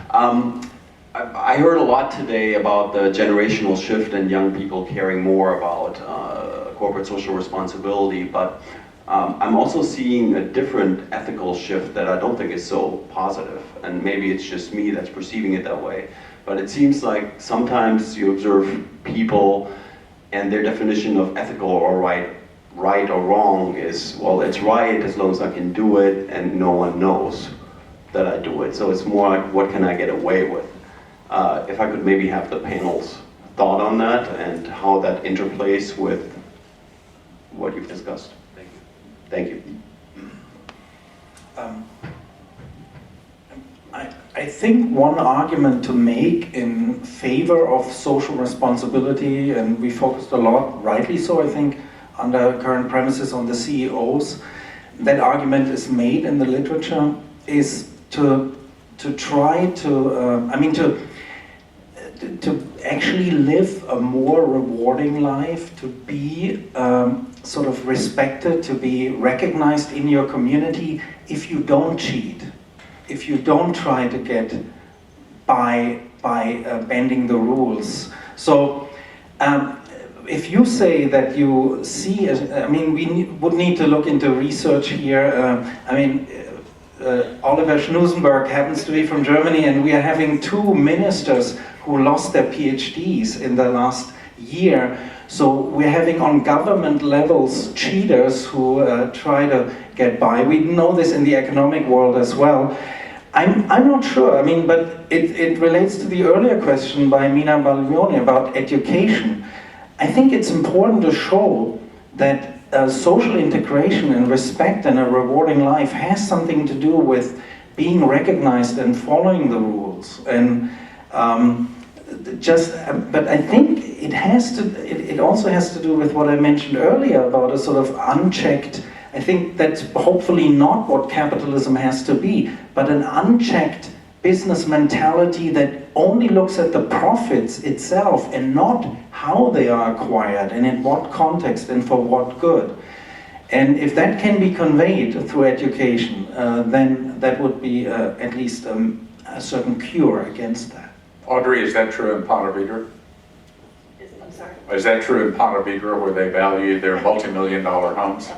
I heard a lot today about the generational shift and young people caring more about corporate social responsibility, but I'm also seeing a different ethical shift that I don't think is so positive, and maybe it's just me that's perceiving it that way. But it seems like sometimes you observe people and their definition of ethical or right or wrong is, well, it's right as long as I can do it and no one knows that I do it. So it's more like, what can I get away with? If I could maybe have the panel's thought on that and how that interplays with what you've discussed. Thank you. I think one argument to make in favor of social responsibility, and we focused a lot, rightly so I think, under current premises on the CEOs, that argument is made in the literature, is to try to, to actually live a more rewarding life, to be sort of respected, to be recognized in your community if you don't cheat, if you don't try to get by bending the rules. So if you say that you see, we would need to look into research here. Oliver Schnusenberg happens to be from Germany, and we are having 2 ministers who lost their PhDs in the last year. So we're having on government levels cheaters who try to get by. We know this in the economic world as well. I'm not sure, but it relates to the earlier question by Mina Balvioni about education. I think it's important to show that social integration and respect and a rewarding life has something to do with being recognized and following the rules. And but I think it also has to do with what I mentioned earlier about a sort of unchecked, I think that's hopefully not what capitalism has to be, but an unchecked business mentality that only looks at the profits itself and not how they are acquired and in what context and for what good. And if that can be conveyed through education, then that would be at least a certain cure against that. Audrey, is that true in Ponte Vedra? I'm sorry? Is that true in Ponte Vedra where they value their multi-million-dollar homes?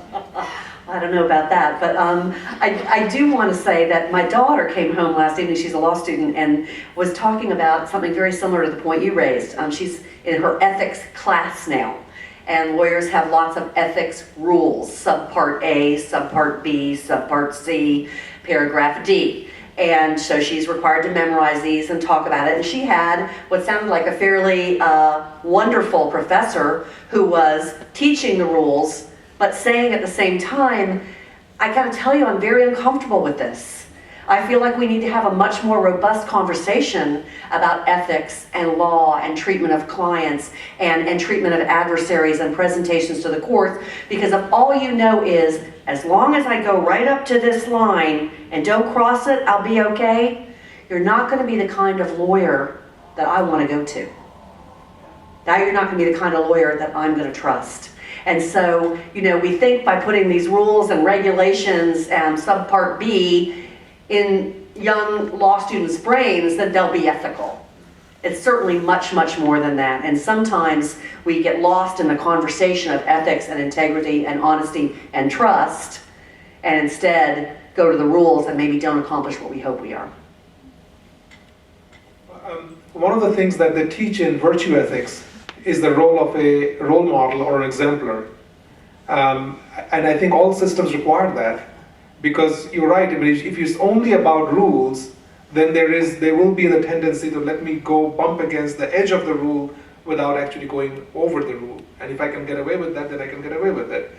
I don't know about that, but I do want to say that my daughter came home last evening, she's a law student, and was talking about something very similar to the point you raised. She's in her ethics class now, and lawyers have lots of ethics rules, subpart A, subpart B, subpart C, paragraph D. And so she's required to memorize these and talk about it. And she had what sounded like a fairly wonderful professor who was teaching the rules, but saying at the same time, I gotta tell you, I'm very uncomfortable with this. I feel like we need to have a much more robust conversation about ethics and law and treatment of clients and treatment of adversaries and presentations to the courts, because if all you know is, as long as I go right up to this line and don't cross it, I'll be okay, you're not gonna be the kind of lawyer that I wanna go to. Now you're not gonna be the kind of lawyer that I'm gonna trust. And so, we think by putting these rules and regulations and subpart B in young law students' brains that they'll be ethical. It's certainly much, much more than that. And sometimes we get lost in the conversation of ethics and integrity and honesty and trust, and instead go to the rules and maybe don't accomplish what we hope we are. One of the things that they teach in virtue ethics is the role of a role model or an exemplar. And I think all systems require that, because you're right, if it's only about rules, then there will be the tendency to let me go bump against the edge of the rule without actually going over the rule. And if I can get away with that, then I can get away with it.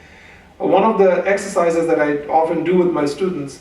One of the exercises that I often do with my students,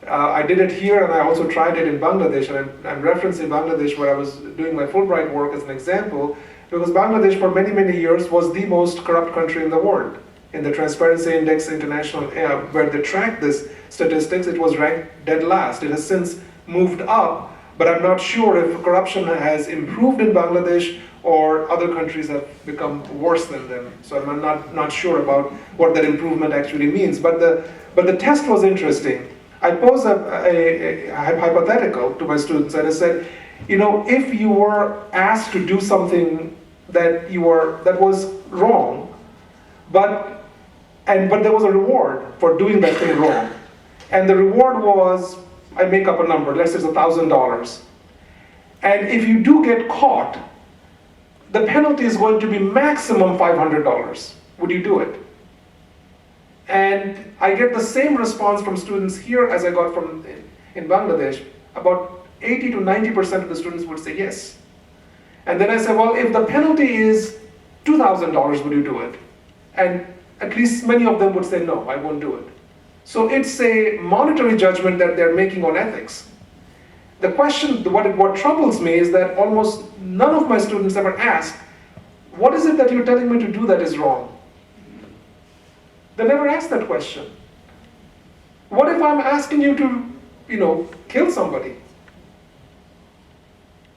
I did it here and I also tried it in Bangladesh, and I'm referencing Bangladesh where I was doing my Fulbright work as an example, because Bangladesh for many, many years was the most corrupt country in the world. In the Transparency Index International, where they tracked this statistics, it was ranked dead last. It has since moved up, but I'm not sure if corruption has improved in Bangladesh or other countries have become worse than them. So I'm not sure about what that improvement actually means. But the test was interesting. I posed a hypothetical to my students, and I said, if you were asked to do something that was wrong, but there was a reward for doing that thing wrong, and the reward was, I make up a number, let's say it's $1,000. And if you do get caught, the penalty is going to be maximum $500. Would you do it? And I get the same response from students here as I got from in Bangladesh. About 80 to 90% of the students would say yes. And then I say, well, if the penalty is $2,000, would you do it? And at least many of them would say, no, I won't do it. So it's a monetary judgment that they're making on ethics. The question, what troubles me is that almost none of my students ever ask, what is it that you're telling me to do that is wrong? They never ask that question. What if I'm asking you to, kill somebody?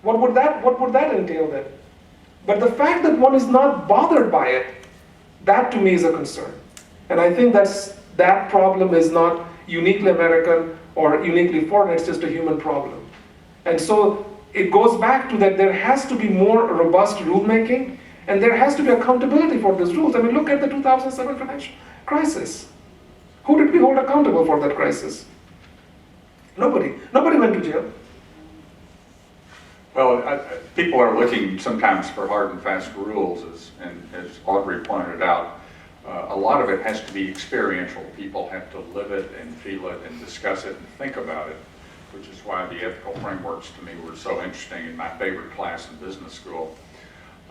What would that entail then? But the fact that one is not bothered by it, that to me is a concern. And I think that problem is not uniquely American or uniquely foreign, it's just a human problem. And so it goes back to that there has to be more robust rulemaking, and there has to be accountability for those rules. I mean, look at the 2007 financial crisis. Who did we hold accountable for that crisis? Nobody. Nobody went to jail. Well, people are looking sometimes for hard and fast rules, as Audrey pointed out. A lot of it has to be experiential. People have to live it and feel it and discuss it and think about it, which is why the ethical frameworks to me were so interesting in my favorite class in business school.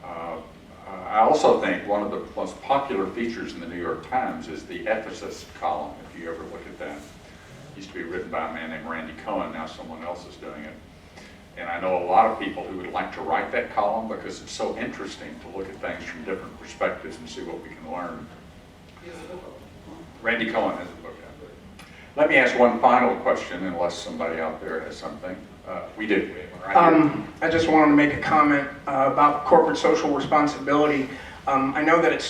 I also think one of the most popular features in the New York Times is the ethicist column, if you ever look at that. It used to be written by a man named Randy Cohen, now someone else is doing it. And I know a lot of people who would like to write that column because it's so interesting to look at things from different perspectives and see what we can learn. Randy Cohen has a book out there. Let me ask one final question, unless somebody out there has something. We do. We have one right here. I just wanted to make a comment about corporate social responsibility. I know that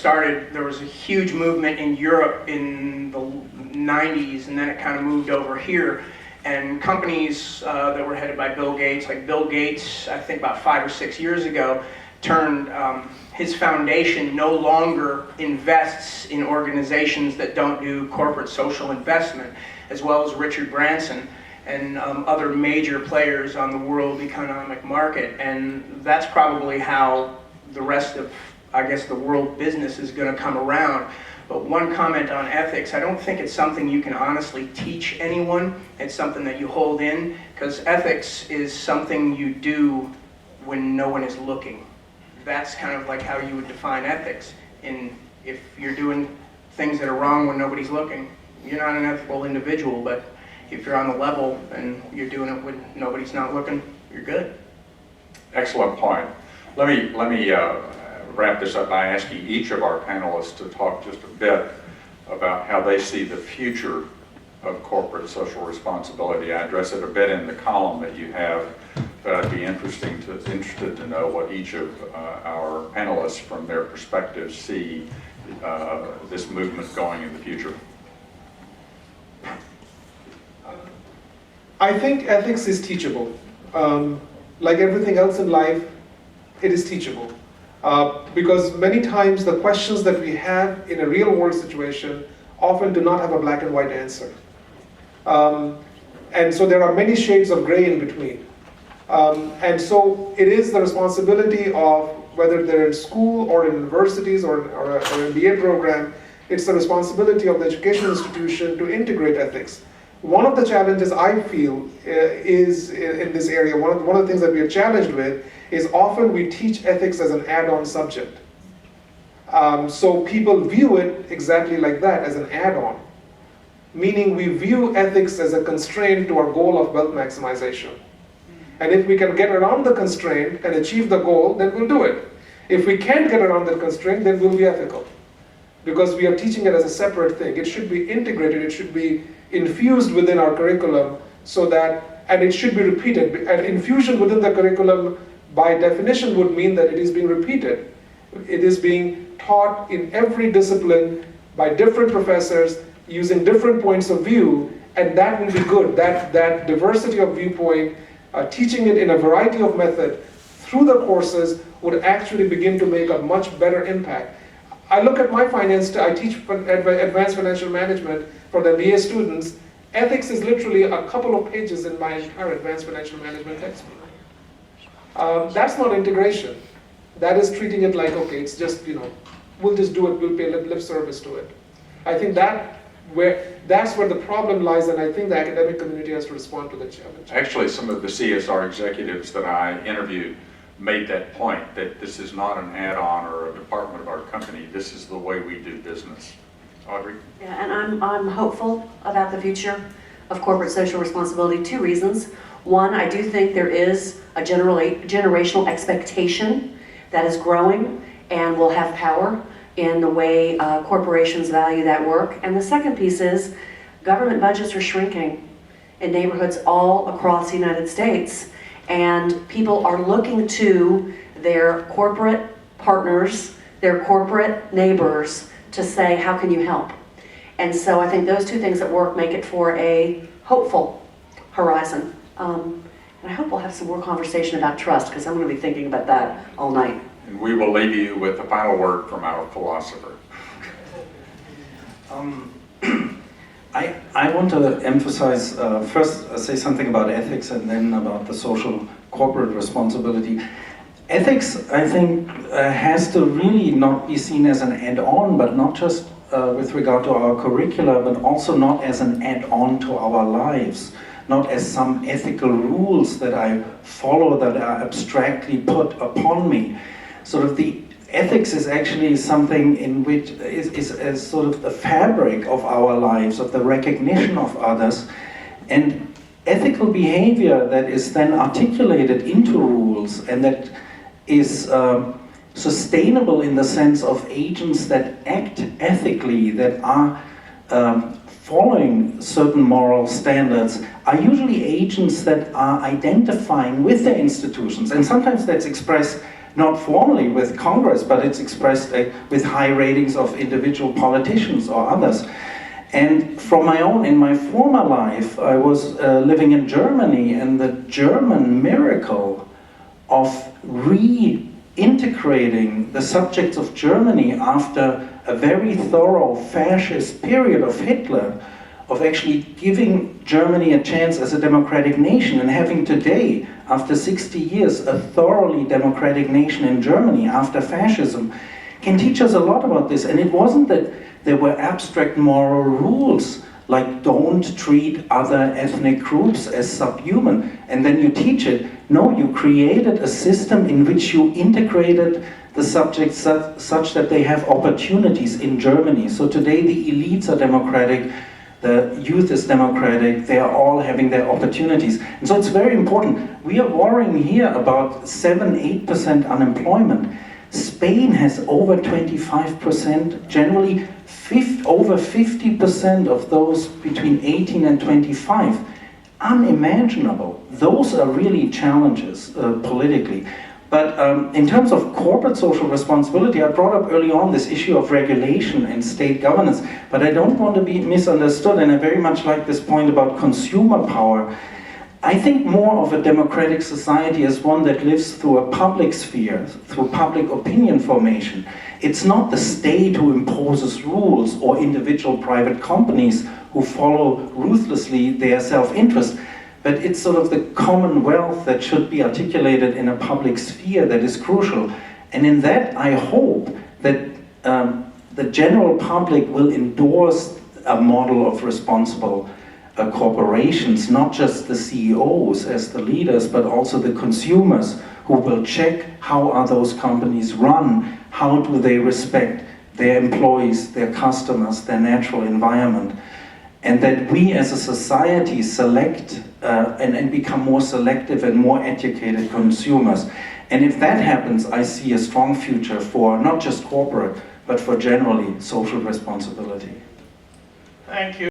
there was a huge movement in Europe in the 90s, and then it kind of moved over here. And companies that were headed by Bill Gates, like Bill Gates, I think about 5 or 6 years ago, turned his foundation no longer invests in organizations that don't do corporate social investment, as well as Richard Branson and other major players on the world economic market. And that's probably how the rest of, I guess, the world business is going to come around. But one comment on ethics, I don't think it's something you can honestly teach anyone. It's something that you hold in, because ethics is something you do when no one is looking. That's kind of like how you would define ethics. If you're doing things that are wrong when nobody's looking, you're not an ethical individual, but if you're on the level and you're doing it when nobody's not looking, you're good. Excellent point. Let me wrap this up by asking each of our panelists to talk just a bit about how they see the future of corporate social responsibility. I address it a bit in the column that you have, but I'd be interested to know what each of our panelists from their perspective see this movement going in the future. I think ethics is teachable. Like everything else in life, it is teachable. Because many times the questions that we have in a real world situation often do not have a black and white answer. And so there are many shades of gray in between. And so it is the responsibility of, whether they're in school or in universities or an MBA program, it's the responsibility of the education institution to integrate ethics. One of the challenges I feel is in this area, one of the things that we are challenged with is often we teach ethics as an add-on subject. So people view it exactly like that, as an add-on. Meaning we view ethics as a constraint to our goal of wealth maximization. And if we can get around the constraint and achieve the goal, then we'll do it. If we can't get around the constraint, then we'll be ethical. Because we are teaching it as a separate thing. It should be integrated, it should be infused within our curriculum, so that, and it should be repeated. And infusion within the curriculum, by definition, would mean that it is being repeated. It is being taught in every discipline by different professors using different points of view, and that will be good. That diversity of viewpoint, teaching it in a variety of methods through the courses would actually begin to make a much better impact. I look at my finance, I teach advanced financial management for the MBA students. Ethics is literally a couple of pages in my entire advanced financial management textbook. That's not integration. that is treating it like, okay, it's just, we'll just do it, we'll pay lip service to it. I think that's where the problem lies, and I think the academic community has to respond to the challenge. Actually, some of the CSR executives that I interviewed made that point, that this is not an add-on or a department of our company, this is the way we do business. Audrey? Yeah, and I'm hopeful about the future of corporate social responsibility. 2 reasons. One, I do think there is a generational expectation that is growing and will have power in the way corporations value that work. And the second piece is government budgets are shrinking in neighborhoods all across the United States. And people are looking to their corporate partners, their corporate neighbors, to say, how can you help? And so I think those 2 things at work make it for a hopeful horizon. And I hope we'll have some more conversation about trust, because I'm going to be thinking about that all night. And we will leave you with the final word from our philosopher. I want to emphasize, first say something about ethics and then about the social corporate responsibility. Ethics, I think, has to really not be seen as an add-on, but not just with regard to our curricula, but also not as an add-on to our lives, not as some ethical rules that I follow that are abstractly put upon me. Sort of the ethics is actually something in which is sort of the fabric of our lives, of the recognition of others, and ethical behavior that is then articulated into rules and that is sustainable in the sense of agents that act ethically, that are following certain moral standards, are usually agents that are identifying with their institutions. And sometimes that's expressed not formally with Congress, but it's expressed with high ratings of individual politicians or others. And from in my former life, I was living in Germany, and the German miracle of reintegrating the subjects of Germany after a very thorough fascist period of Hitler, of actually giving Germany a chance as a democratic nation, and having today, after 60 years, a thoroughly democratic nation in Germany after fascism, can teach us a lot about this. And it wasn't that there were abstract moral rules, like don't treat other ethnic groups as subhuman, and then you teach it. No, you created a system in which you integrated the subjects such that they have opportunities in Germany. So today the elites are democratic, the youth is democratic, they are all having their opportunities. And so it's very important. We are worrying here about 7-8% unemployment. Spain has over 25%, generally over 50% of those between 18 and 25. Unimaginable. Those are really challenges politically. But in terms of corporate social responsibility, I brought up early on this issue of regulation and state governance, but I don't want to be misunderstood, and I very much like this point about consumer power. I think more of a democratic society is one that lives through a public sphere, through public opinion formation. It's not the state who imposes rules or individual private companies who follow ruthlessly their self-interest. But it's sort of the commonwealth that should be articulated in a public sphere that is crucial. And in that, I hope that the general public will endorse a model of responsible corporations, not just the CEOs as the leaders, but also the consumers who will check how are those companies run, how do they respect their employees, their customers, their natural environment. And that we as a society select and become more selective and more educated consumers. And if that happens, I see a strong future for not just corporate, but for generally social responsibility. Thank you.